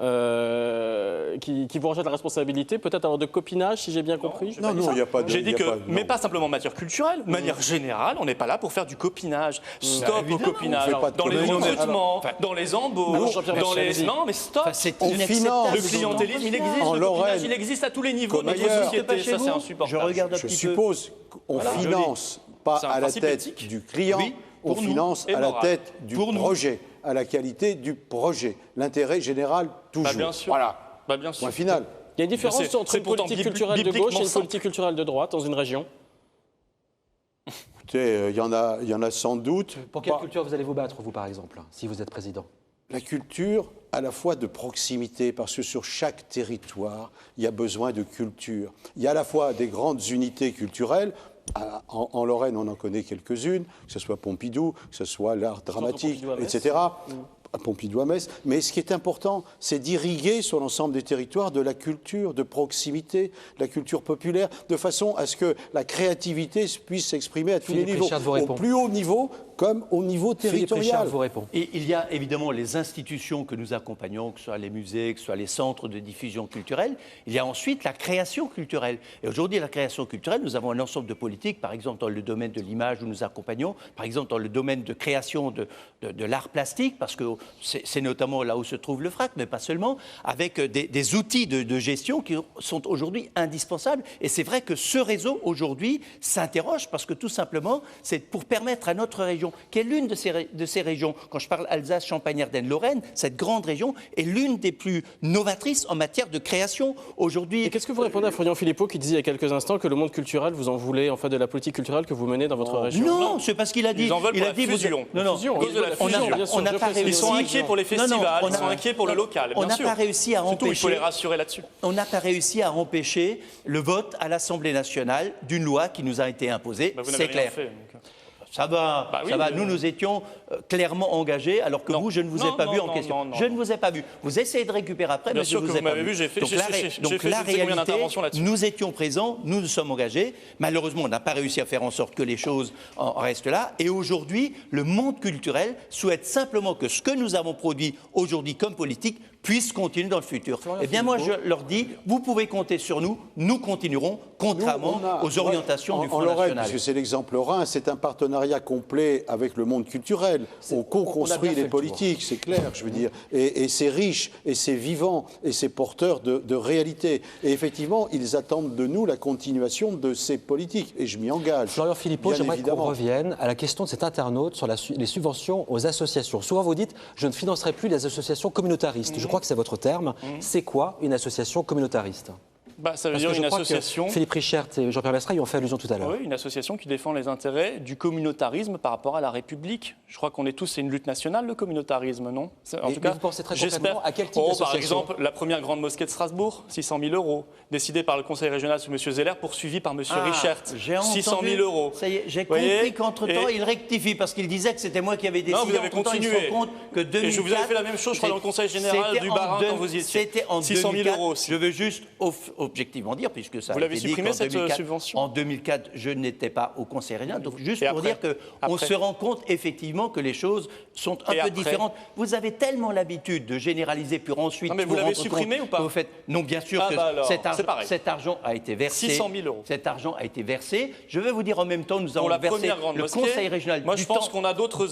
S4: qui vous rejette la responsabilité, peut-être alors de copinage, si j'ai bien compris.
S5: Non, il n'y a pas de...
S6: J'ai dit que, mais pas simplement en matière culturelle, de manière générale, on n'est pas là pour faire du copinage. Stop au copinage. Dans les recrutements, dans les embauches, dans les... Non, mais stop.
S5: On finance.
S6: Le clientélisme, il existe. Le copinage, il existe à tous les niveaux de notre société. Ça, c'est insupportable.
S5: Je suppose qu'on finance pas à la tête du client, on finance à la tête du projet, à la qualité du projet. L'intérêt général, toujours.
S6: Bien sûr.
S5: Voilà.
S6: Bien sûr.
S5: Point final.
S4: Il y a une différence entre une politique culturelle de gauche et une politique culturelle de droite dans une région?
S5: Écoutez, il y en a sans doute.
S1: Pour quelle culture vous allez vous battre, vous, par exemple, si vous êtes président?
S5: La culture, à la fois de proximité, parce que sur chaque territoire, il y a besoin de culture. Il y a à la fois des grandes unités culturelles. En Lorraine, on en connaît quelques-unes, que ce soit Pompidou, que ce soit l'art dramatique, etc. Pompidou à Metz. Mais ce qui est important, c'est d'irriguer sur l'ensemble des territoires de la culture de proximité, la culture populaire, de façon à ce que la créativité puisse s'exprimer à tous les niveaux, au plus haut niveau comme au niveau territorial.
S1: Philippe Richard vous répond.
S2: Et il y a évidemment les institutions que nous accompagnons, que ce soit les musées, que ce soit les centres de diffusion culturelle. Il y a ensuite la création culturelle. Et aujourd'hui, la création culturelle, nous avons un ensemble de politiques, par exemple dans le domaine de l'image où nous accompagnons, par exemple dans le domaine de création de l'art plastique, parce que c'est notamment là où se trouve le FRAC, mais pas seulement, avec des outils de gestion qui sont aujourd'hui indispensables. Et c'est vrai que ce réseau, aujourd'hui, s'interroge parce que tout simplement, c'est pour permettre à notre région, qui est l'une de ces régions, quand je parle Alsace, Champagne, Ardenne, Lorraine, cette grande région est l'une des plus novatrices en matière de création aujourd'hui.
S4: Et qu'est-ce que vous répondez à Florian Philippot qui disait il y a quelques instants que le monde culturel, vous en voulez en fait de la politique culturelle que vous menez dans votre région?
S2: Non, c'est parce qu'il a dit.
S6: Ils en veulent pour la fusion. Ils sont inquiets pour les festivals, ils sont inquiets pour le local.
S2: On n'a pas réussi à empêcher.
S6: Il faut les rassurer là-dessus.
S2: On n'a pas réussi à empêcher le vote à l'Assemblée nationale d'une loi qui nous a été imposée. C'est clair. Ça va, ça va. Nous étions clairement engagés, alors que vous, je ne vous ai pas vu en question. Je ne vous ai pas vu. Vous essayez de récupérer après, mais je ne vous ai pas vu. Donc la réalité, nous étions présents, nous nous sommes engagés. Malheureusement, on n'a pas réussi à faire en sorte que les choses en restent là. Et aujourd'hui, le monde culturel souhaite simplement que ce que nous avons produit aujourd'hui comme politique puisse continuer dans le futur. Eh bien, moi, je leur dis, vous pouvez compter sur nous, nous continuerons, contrairement aux orientations du Front National.
S5: Puisque c'est l'exemple Rhin, c'est un partenariat complet avec le monde culturel. On co-construit les politiques, c'est clair, je veux dire. Et c'est riche, et c'est vivant, et c'est porteur de réalité. Et effectivement, ils attendent de nous la continuation de ces politiques. Et je m'y engage.
S1: Florian Philippot, j'aimerais qu'on revienne à la question de cet internaute sur les subventions aux associations. Souvent, vous dites, je ne financerai plus les associations communautaristes. Je crois que c'est votre terme. C'est quoi une association communautariste ?
S6: Ça veut dire une association.
S1: Philippe Richert et Jean-Pierre Masserat y ont fait allusion tout à l'heure.
S6: Oui, une association qui défend les intérêts du communautarisme par rapport à la République. Je crois qu'on est tous, c'est une lutte nationale, le communautarisme, non? En tout cas,
S1: vous pensez très concrètement à quel type d'association?
S6: Par exemple, la première grande mosquée de Strasbourg, 600 000 €, décidée par le conseil régional sous M. Zeller, poursuivi par M. Richert. 600 000 €.
S2: Ça y est, j'ai compris qu'entre-temps, il rectifie, parce qu'il disait que c'était moi qui avais décidé.
S6: Non, vous avez continué.
S2: Il se rend compte que 2004,
S6: et je vous avais fait la même chose, je crois, dans le conseil général du Bas-Rhin quand vous y étiez.
S2: C'était en
S6: 600 000 € aussi.
S2: Je veux juste objectivement dire, puisque ça
S6: vous l'avez supprimé, cette subvention?
S2: En 2004, je n'étais pas au conseil régional. Donc, juste pour dire qu'on se rend compte effectivement que les choses sont un peu différentes. Vous avez tellement l'habitude de généraliser, puis ensuite.
S6: Non, mais vous l'avez supprimé ou pas?
S2: Non, bien sûr que cet argent a été versé.
S6: 600 000 €.
S2: Cet argent a été versé. Je vais vous dire en même temps, nous avons versé le conseil régional.
S6: Moi, je pense qu'on a d'autres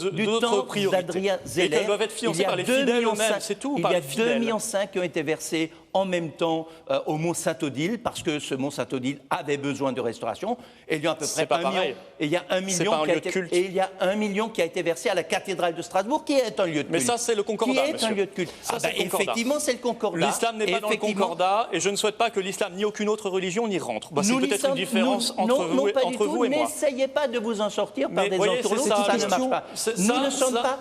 S6: priorités. Et qu'elles doivent être financées par les fidèles eux-mêmes, c'est tout.
S2: Il y a 2,5 millions qui ont été versés en même temps au Mont Saint-Odile, parce que ce Mont Saint-Odile avait besoin de restauration. Et il y a à peu près 1 million. Et il y a 1 million qui a été versé à la cathédrale de Strasbourg, qui est un lieu de culte.
S6: Mais ça, c'est le Concordat,
S2: qui est un lieu de culte.
S6: Effectivement,
S2: c'est le Concordat.
S6: L'islam n'est pas dans le Concordat, et je ne souhaite pas que l'islam ni aucune autre religion n'y rentre. C'est peut-être une différence entre vous et moi.
S2: N'essayez pas de vous en sortir par des entourloups, ça ne marche pas. Nous ne sommes pas.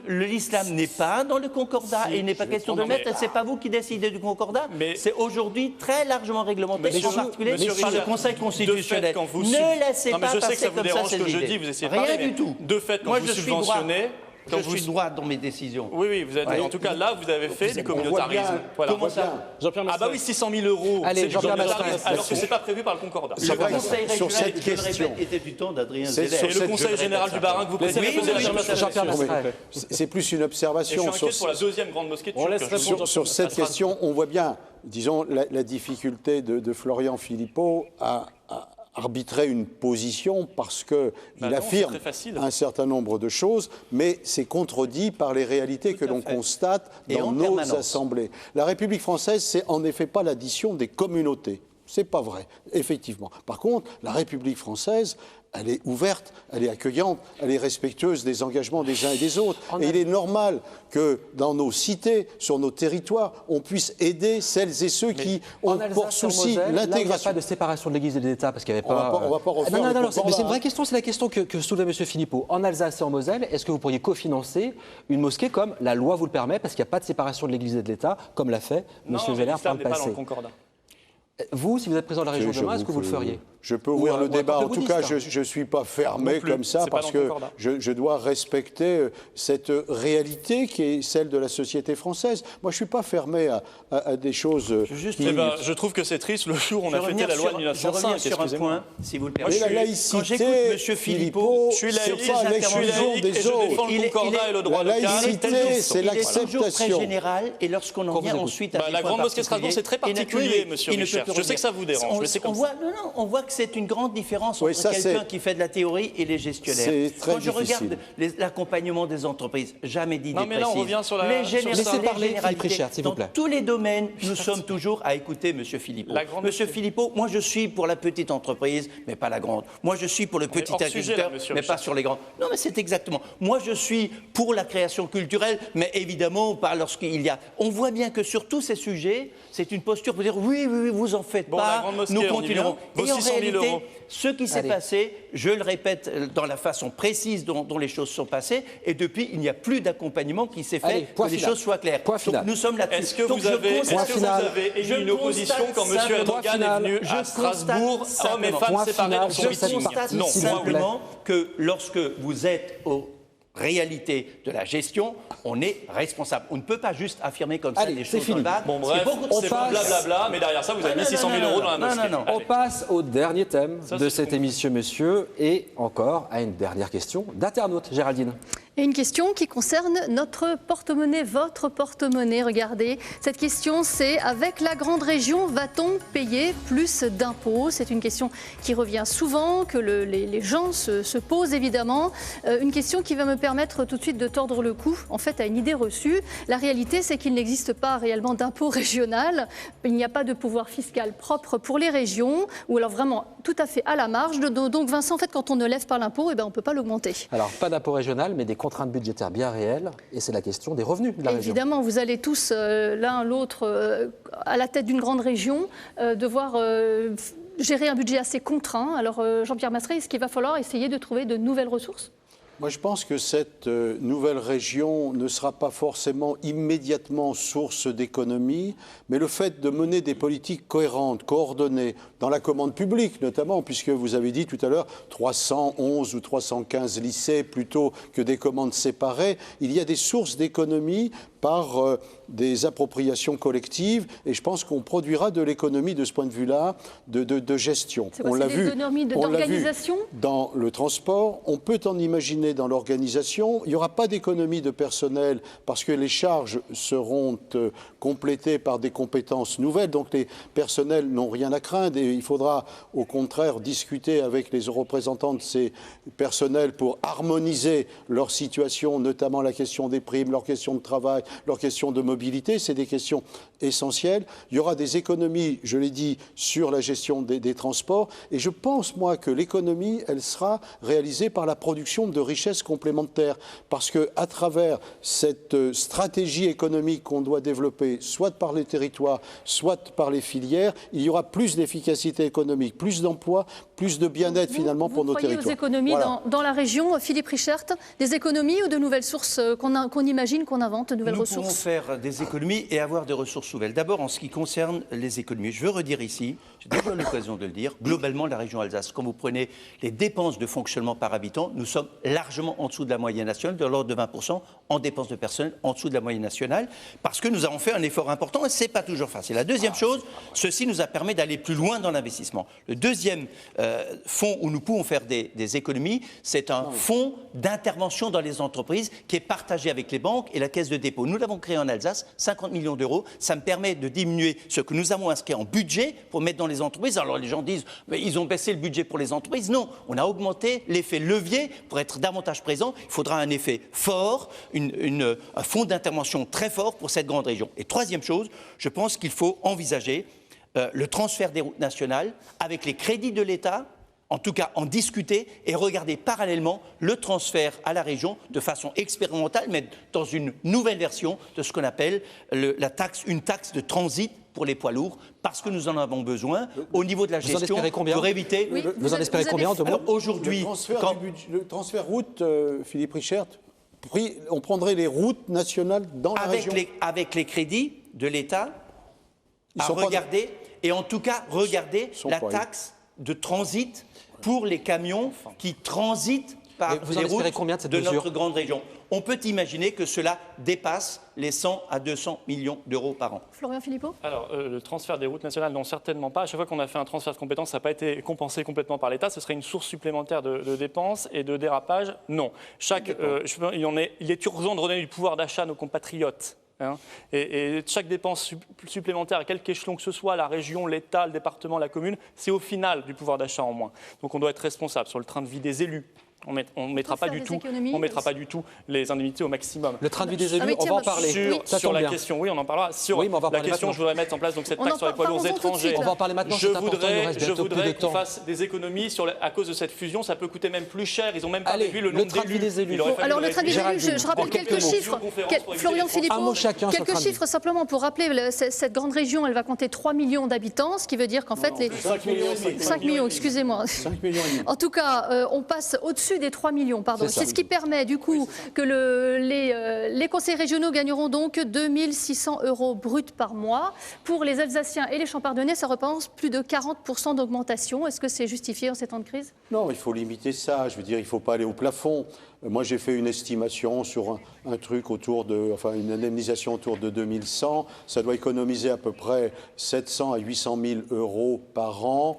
S2: L'islam n'est pas dans le Concordat, et il n'est pas question de mettre. C'est pas vous qui décidez du Concordat. C'est aujourd'hui très largement réglementé, en particulier par le Conseil constitutionnel. Ne laissez pas passer comme ça.
S6: Je sais que ça vous dérange ce que je dis, vous essayez de
S2: rien du tout.
S6: De fait, quand vous subventionnez...
S2: Je suis droit dans mes décisions.
S6: Oui, vous êtes. En tout cas, là, vous avez fait du communautarisme.
S2: Voilà. Comment ça?
S6: Jean-Pierre Masserat. Ah bah oui, 600 000 €.
S1: Allez, Jean-Pierre Masserat.
S6: Alors que c'est pas prévu par le Concordat.
S2: Le Conseil régional, était du temps d'Adrien Zeller.
S6: Et le Conseil général du Bas-Rhin que vous présidez faisait la même chose.
S1: Jean-Pierre Masserat.
S5: C'est plus une observation.
S6: Je suis inquiet pour la deuxième grande mosquée de
S5: sur cette question, on voit bien, disons, la difficulté de Florian Philippot à arbitrer une position parce qu'il affirme un certain nombre de choses, mais c'est contredit par les réalités que l'on constate dans nos assemblées. La République française, c'est en effet pas l'addition des communautés. C'est pas vrai, effectivement. Par contre, la République française, elle est ouverte, elle est accueillante, elle est respectueuse des engagements des uns et des autres. Et il est normal que dans nos cités, sur nos territoires, on puisse aider celles et ceux qui ont pour souci l'intégration.
S1: Il n'y a pas de séparation de l'Église et de l'État parce qu'il n'y avait pas...
S5: On va pas refaire
S1: Non, mais c'est une vraie question, c'est la question que soulevait M. Philippot. En Alsace et en Moselle, est-ce que vous pourriez cofinancer une mosquée comme la loi vous le permet, parce qu'il n'y a pas de séparation de l'Église et de l'État, comme l'a fait M. Zeller par le passé? Vous, si vous êtes président de la région demain, est-ce que vous le feriez?
S5: Je peux ouvrir le débat. En tout cas, je ne suis pas fermé comme ça parce que je dois respecter cette réalité qui est celle de la société française. Moi, je ne suis pas fermé à des choses...
S6: Je trouve que c'est triste. Le jour où on a fêté la loi de 1905,
S2: sur un point, si vous le permettez.
S5: La laïcité, M. Philippot,
S6: je suis laïque et je défends le Concordat et le droit local.
S5: La laïcité, c'est l'acceptation.
S2: Il est toujours très général, et lorsqu'on en vient ensuite à
S6: la Grande Mosquée de Strasbourg, c'est très particulier, monsieur Richert. Je sais que ça vous dérange, mais c'est comme ça.
S2: On voit que que c'est une grande différence
S5: Oui,
S2: entre
S5: ça,
S2: quelqu'un qui fait de la théorie et les gestionnaires.
S5: C'est très
S2: Quand je
S5: difficile.
S2: regarde l'accompagnement des entreprises, jamais d'idée
S6: Non, mais là, on
S2: précise.
S6: revient sur la-
S2: Les
S6: sur ça.
S1: Laissez parler
S2: généralités,
S1: Philippe Richert, s'il vous plaît.
S2: dans tous les domaines, nous sommes toujours à écouter M. Philippot. Monsieur Philippot, moi je suis pour la petite entreprise, mais pas la grande. Moi je suis pour le petit
S6: hors sujet, là,
S2: agriculteur,
S6: monsieur
S2: mais
S6: Richard.
S2: pas sur les grands. Non, mais c'est exactement. Moi je suis pour la création culturelle, mais évidemment pas lorsqu'il y a. On voit bien que sur tous ces sujets, c'est une posture pour dire oui, vous en faites
S6: Bon, la
S2: pas,
S6: grande mosquée,
S2: nous
S6: on y
S2: continuerons.
S6: vient. Vos
S2: Et en
S6: 600 000
S2: réalité,
S6: euros.
S2: ce qui s'est
S1: Allez.
S2: passé, je le répète dans la façon précise dont les choses sont passées, et depuis, il n'y a plus d'accompagnement qui s'est fait
S1: Allez,
S2: pour
S1: point
S2: que les
S1: final.
S2: choses soient claires.
S1: Point
S2: Donc,
S1: final.
S2: nous sommes là-dessus.
S6: Est-ce que
S2: Donc,
S6: vous avez émis une opposition quand M. Erdogan est venu à Strasbourg, hommes et femmes
S1: Point
S6: séparés
S1: final,
S6: dans son
S1: je
S6: meeting?
S1: constate
S6: Non.
S1: s'il vous plaît.
S2: simplement que lorsque vous êtes aux réalités de la gestion, on est responsable. On ne peut pas juste affirmer comme ça
S1: Allez,
S2: des
S1: c'est
S2: choses dans le
S1: fini.
S2: vague.
S6: Bon,
S2: Ce qui est
S6: bref,
S2: beaucoup trop
S6: c'est
S1: passe-
S6: pas blablabla, mais derrière ça, vous avez mis 600 000 euros dans la mosquée.
S2: non.
S1: On passe au dernier thème
S6: Ça,
S1: de
S6: c'est
S1: cette
S6: compris.
S1: émission, monsieur, et encore à une dernière question d'internaute. Géraldine.
S3: Et une question qui concerne notre porte-monnaie, votre porte-monnaie. Regardez, cette question c'est, avec la grande région, va-t-on payer plus d'impôts? C'est une question qui revient souvent, que les gens se posent évidemment. Une question qui va me permettre tout de suite de tordre le cou, en fait, à une idée reçue. La réalité, c'est qu'il n'existe pas réellement d'impôt régional. Il n'y a pas de pouvoir fiscal propre pour les régions, ou alors vraiment tout à fait à la marge. Donc Vincent, en fait, quand on ne lève pas l'impôt, eh ben, on ne peut pas l'augmenter.
S1: Alors, pas d'impôt régional, mais des contraintes budgétaires bien réelles, et c'est la question des revenus de la région.
S3: Évidemment, vous allez tous, l'un l'autre, à la tête d'une grande région, devoir gérer un budget assez contraint. Alors, Jean-Pierre Masseret, est-ce qu'il va falloir essayer de trouver de nouvelles ressources ?
S5: Moi, je pense que cette nouvelle région ne sera pas forcément immédiatement source d'économie, mais le fait de mener des politiques cohérentes, coordonnées, dans la commande publique notamment, puisque vous avez dit tout à l'heure 311 ou 315 lycées plutôt que des commandes séparées, il y a des sources d'économie par des appropriations collectives, et je pense qu'on produira de l'économie de ce point de vue-là, de gestion.
S3: C'est quoi,
S5: On
S3: c'est
S5: l'a
S3: des
S5: vu,
S3: économies
S5: on l'a vu
S3: d'organisation ?
S5: dans le transport, on peut en imaginer dans l'organisation. Il n'y aura pas d'économie de personnel parce que les charges seront complétées par des compétences nouvelles, donc les personnels n'ont rien à craindre, et il faudra au contraire discuter avec les représentants de ces personnels pour harmoniser leur situation, notamment la question des primes, leur question de travail, leur question de mobilité, c'est des questions essentielles. Il y aura des économies, je l'ai dit, sur la gestion des transports, et je pense, moi, que l'économie, elle sera réalisée par la production de richesses complémentaires, parce qu'à travers cette stratégie économique qu'on doit développer, soit par les territoires, soit par les filières, il y aura plus d'efficacité économique, plus d'emplois, plus de bien-être finalement pour nos territoires.
S3: Vous croyez aux économies
S5: Voilà.
S3: dans la région, Philippe Richert, des économies ou de nouvelles sources qu'on imagine, qu'on invente, de nouvelles
S2: Nous
S3: ressources?
S2: pouvons faire des économies et avoir des ressources nouvelles. D'abord, en ce qui concerne les économies, je veux redire ici, j'ai déjà eu l'occasion de le dire, globalement, la région Alsace, quand vous prenez les dépenses de fonctionnement par habitant, nous sommes largement en dessous de la moyenne nationale, de l'ordre de 20% en dépenses de personnel, en dessous de la moyenne nationale, parce que nous avons fait un effort important et ce n'est pas toujours facile. La deuxième chose, ceci nous a permis d'aller plus loin dans l'investissement. Le deuxième fonds où nous pouvons faire des économies, c'est un fonds d'intervention dans les entreprises qui est partagé avec les banques et la caisse de dépôt. Nous l'avons créé en Alsace, 50 millions d'euros. Ça me permet de diminuer ce que nous avons inscrit en budget pour mettre dans les entreprises. Alors les gens disent, mais ils ont baissé le budget pour les entreprises. Non, on a augmenté l'effet levier pour être davantage présent. Il faudra un effet fort, un fonds d'intervention très fort pour cette grande région. Et troisième chose, je pense qu'il faut envisager le transfert des routes nationales avec les crédits de l'État, en tout cas en discuter et regarder parallèlement le transfert à la région de façon expérimentale, mais dans une nouvelle version de ce qu'on appelle une taxe de transit pour les poids lourds, parce que nous en avons besoin au niveau de la gestion.
S1: Vous en espérez combien ?
S2: Pour éviter.
S3: Oui,
S1: Vous en espérez combien en deux mois ?
S2: Alors aujourd'hui,
S5: Le transfert route, Philippe Richert, on prendrait les routes nationales dans la région.
S2: avec les crédits de l'État,
S5: Ils
S2: à
S5: sont pas-
S2: regarder, et en tout cas regarder
S5: Ils sont
S2: la
S5: pas-
S2: taxe de transit pour les camions qui transitent par
S1: Et vous en
S2: les
S1: espérez
S2: routes
S1: combien de cette
S2: de
S1: mesure ?
S2: notre grande région. On peut imaginer que cela dépasse les 100 à 200 millions d'euros par an.
S3: Florian Philippot?
S6: Alors, le transfert des routes nationales, non, certainement pas. À chaque fois qu'on a fait un transfert de compétences, ça n'a pas été compensé complètement par l'État. Ce serait une source supplémentaire de dépenses et de dérapage. Non. Il est urgent de redonner du pouvoir d'achat à nos compatriotes. hein. Et chaque dépense supplémentaire, à quelque échelon que ce soit, la région, l'État, le département, la commune, c'est au final du pouvoir d'achat en moins. Donc on doit être responsable sur le train de vie des élus. On ne mettra pas du tout les indemnités au maximum.
S1: Le train de vie des élus, on va en parler.
S6: Sur la question, oui, on en parlera. Sur la question, je voudrais mettre en place donc, cette taxe sur les poids lourds étrangers.
S1: On va en parler maintenant,
S6: je voudrais qu'on fasse des économies à cause de cette fusion. Ça peut coûter même plus cher. Ils n'ont même pas vu le nombre d'élus.
S3: Alors, le train des élus, je rappelle quelques chiffres. Florian Philippot, quelques chiffres simplement pour rappeler, cette grande région, elle va compter 3 millions d'habitants, ce qui veut dire qu'en fait, 5 millions, excusez-moi. En tout cas, on passe au-dessus des 3 millions, pardon. C'est ce qui permet du coup que les conseils régionaux gagneront donc 2600 € bruts par mois. Pour les Alsaciens et les Champardonnais, ça représente plus de 40% d'augmentation. Est-ce que c'est justifié en ces temps de crise?
S5: Non, il faut limiter ça. Je veux dire, il ne faut pas aller au plafond. Moi, j'ai fait une estimation sur un truc une indemnisation autour de 2100. Ça doit économiser à peu près 700 à 800 000 € par an.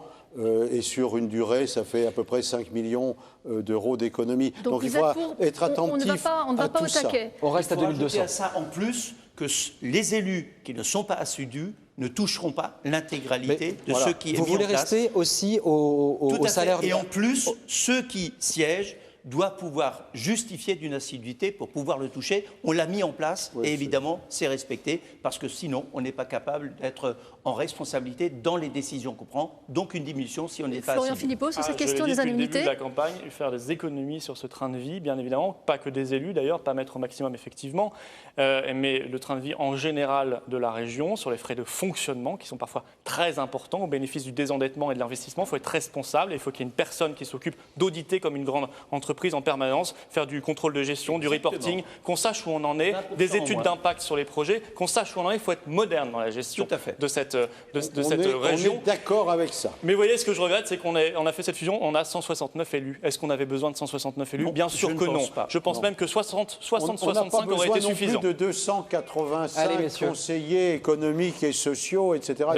S5: Et sur une durée, ça fait à peu près 5 millions d'euros d'économie. Donc il faut être attentif
S3: on ne va pas au taquet.
S1: On reste à 2200.
S2: À ça en plus que les élus qui ne sont pas assidus ne toucheront pas l'intégralité de ceux qui est mis en place.
S1: Vous voulez rester aussi au salaire...
S2: Et en plus, ceux qui siègent doit pouvoir justifier d'une assiduité pour pouvoir le toucher. On l'a mis en place et évidemment, c'est respecté parce que sinon, on n'est pas capable d'être en responsabilité dans les décisions qu'on prend. Donc, une diminution si on n'est pas assidu.
S3: Florian Philippot, sur cette question des indemnités.
S6: Depuis le début de la campagne, faire des économies sur ce train de vie, bien évidemment, pas que des élus d'ailleurs, pas mettre au maximum effectivement, mais le train de vie en général de la région, sur les frais de fonctionnement qui sont parfois très importants au bénéfice du désendettement et de l'investissement. Il faut être responsable et il faut qu'il y ait une personne qui s'occupe d'auditer comme une grande entreprise en permanence, faire du contrôle de gestion, du reporting, qu'on sache où on en est, des études d'impact sur les projets, qu'on sache où on en est. Il faut être moderne dans la gestion de cette région.
S5: On est d'accord avec ça.
S6: Mais vous voyez, ce que je regrette, c'est qu'on a fait cette fusion, on a 169 élus. Est-ce qu'on avait besoin de 169 élus? Bien sûr que non. Je pense même que 60-65 aurait été suffisant.
S5: On n'a pas besoin non plus de 285 conseillers économiques et sociaux, etc.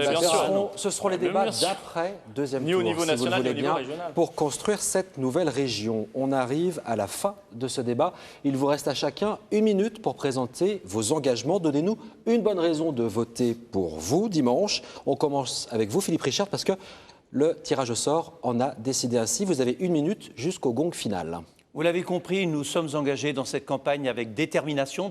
S1: Ce seront les débats d'après deuxième tour,
S6: ni au niveau national, ni au niveau régional.
S1: Pour construire cette nouvelle région, on arrive à la fin de ce débat. Il vous reste à chacun 1 minute pour présenter vos engagements. Donnez-nous une bonne raison de voter pour vous dimanche. On commence avec vous, Philippe Richard, parce que le tirage au sort en a décidé ainsi. Vous avez 1 minute jusqu'au gong final.
S2: Vous l'avez compris, nous sommes engagés dans cette campagne avec détermination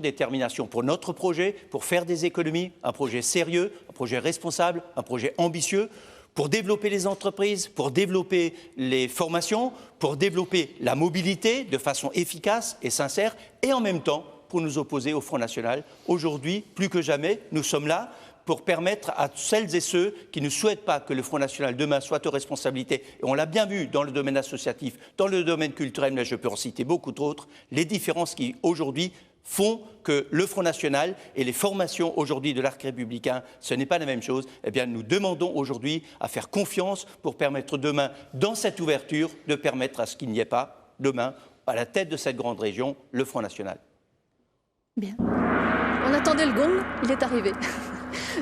S2: pour notre projet, pour faire des économies, un projet sérieux, un projet responsable, un projet ambitieux, pour développer les entreprises, pour développer les formations, pour développer la mobilité de façon efficace et sincère, et en même temps pour nous opposer au Front National. Aujourd'hui, plus que jamais, nous sommes là pour permettre à celles et ceux qui ne souhaitent pas que le Front National demain soit aux responsabilités, et on l'a bien vu dans le domaine associatif, dans le domaine culturel, mais je peux en citer beaucoup d'autres, les différences qui aujourd'hui font que le Front National et les formations aujourd'hui de l'arc républicain, ce n'est pas la même chose. Eh bien, nous demandons aujourd'hui à faire confiance pour permettre demain, dans cette ouverture, de permettre à ce qu'il n'y ait pas demain, à la tête de cette grande région, le Front National.
S3: Bien. On attendait le gong, il est arrivé.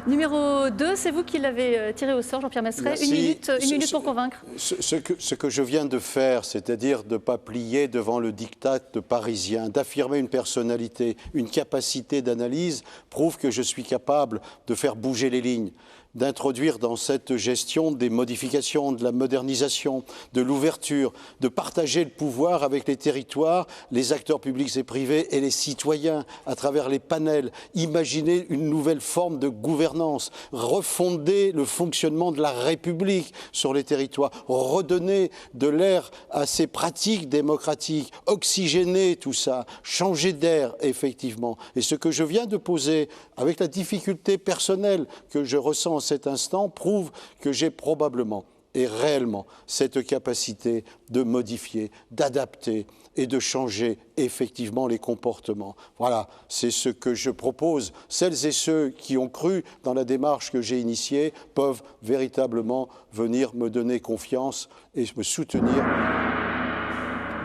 S3: Numéro 2, c'est vous qui l'avez tiré au sort, Jean-Pierre Masseret. Une minute pour convaincre.
S5: Ce que je viens de faire, c'est-à-dire de ne pas plier devant le diktat parisien, d'affirmer une personnalité, une capacité d'analyse, prouve que je suis capable de faire bouger les lignes, d'introduire dans cette gestion des modifications, de la modernisation, de l'ouverture, de partager le pouvoir avec les territoires, les acteurs publics et privés et les citoyens à travers les panels, imaginer une nouvelle forme de gouvernance, refonder le fonctionnement de la République sur les territoires, redonner de l'air à ces pratiques démocratiques, oxygéner tout ça, changer d'air effectivement. Et ce que je viens de poser, avec la difficulté personnelle que je ressens cet instant, prouve que j'ai probablement et réellement cette capacité de modifier, d'adapter et de changer effectivement les comportements. Voilà, c'est ce que je propose. Celles et ceux qui ont cru dans la démarche que j'ai initiée peuvent véritablement venir me donner confiance et me soutenir.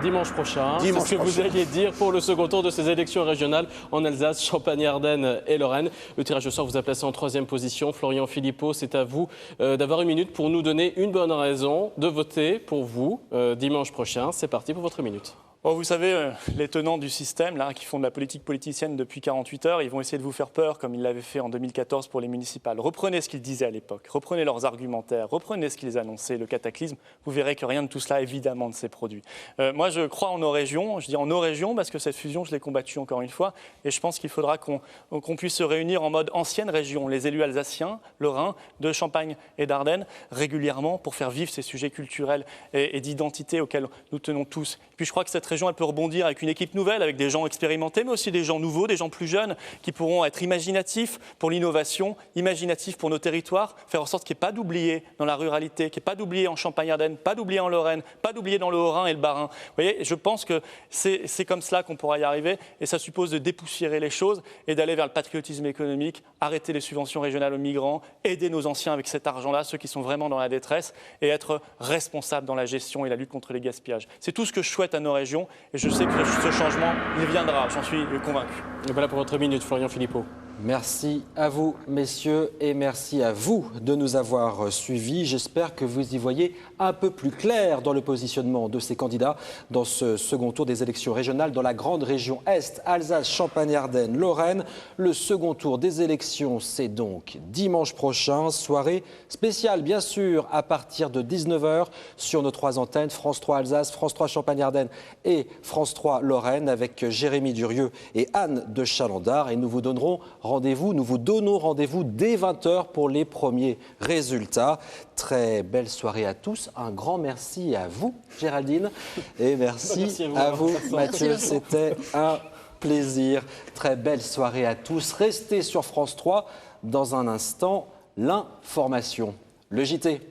S4: Dimanche prochain, c'est ce que vous alliez dire pour le second tour de ces élections régionales en Alsace, Champagne-Ardenne et Lorraine. Le tirage au sort vous a placé en 3e position. Florian Philippot, c'est à vous d'avoir 1 minute pour nous donner une bonne raison de voter pour vous dimanche prochain. C'est parti pour votre minute.
S6: Oh, vous savez, les tenants du système, là, qui font de la politique politicienne depuis 48 heures, ils vont essayer de vous faire peur, comme ils l'avaient fait en 2014 pour les municipales. Reprenez ce qu'ils disaient à l'époque, reprenez leurs argumentaires, reprenez ce qu'ils annonçaient, le cataclysme. Vous verrez que rien de tout cela, évidemment, ne s'est produit. Moi, je crois en nos régions. Je dis en nos régions parce que cette fusion, je l'ai combattue encore une fois. Et je pense qu'il faudra qu'on puisse se réunir en mode ancienne région, les élus alsaciens, lorrains, de Champagne et d'Ardennes, régulièrement pour faire vivre ces sujets culturels et d'identité auxquels nous tenons tous. Puis je crois que cette région, elle peut rebondir avec une équipe nouvelle, avec des gens expérimentés, mais aussi des gens nouveaux, des gens plus jeunes, qui pourront être imaginatifs pour l'innovation, imaginatifs pour nos territoires, faire en sorte qu'il n'y ait pas d'oubliés dans la ruralité, qu'il n'y ait pas d'oubliés en Champagne-Ardenne, pas d'oubliés en Lorraine, pas d'oubliés dans le Haut-Rhin et le Bas-Rhin. Vous voyez, je pense que c'est comme cela qu'on pourra y arriver, et ça suppose de dépoussiérer les choses et d'aller vers le patriotisme économique, arrêter les subventions régionales aux migrants, aider nos anciens avec cet argent-là, ceux qui sont vraiment dans la détresse, et être responsables dans la gestion et la lutte contre les gaspillages. C'est tout ce que je souhaite à nos régions, et je sais que ce changement, il viendra, j'en suis convaincu.
S4: Et voilà pour votre minute, Florian Philippot.
S1: Merci à vous, messieurs, et merci à vous de nous avoir suivis. J'espère que vous y voyez un peu plus clair dans le positionnement de ces candidats dans ce second tour des élections régionales dans la grande région Est, Alsace, Champagne-Ardenne, Lorraine. Le second tour des élections, c'est donc dimanche prochain. Soirée spéciale, bien sûr, à partir de 19h sur nos 3 antennes, France 3 Alsace, France 3 Champagne-Ardenne et France 3 Lorraine, avec Jérémy Durieux et Anne de Chalandard. Et nous vous donnons rendez-vous dès 20h pour les premiers résultats. Très belle soirée à tous. Un grand merci à vous, Géraldine. Et merci à vous, Mathieu. C'était un plaisir. Très belle soirée à tous. Restez sur France 3. Dans un instant, l'information. Le JT.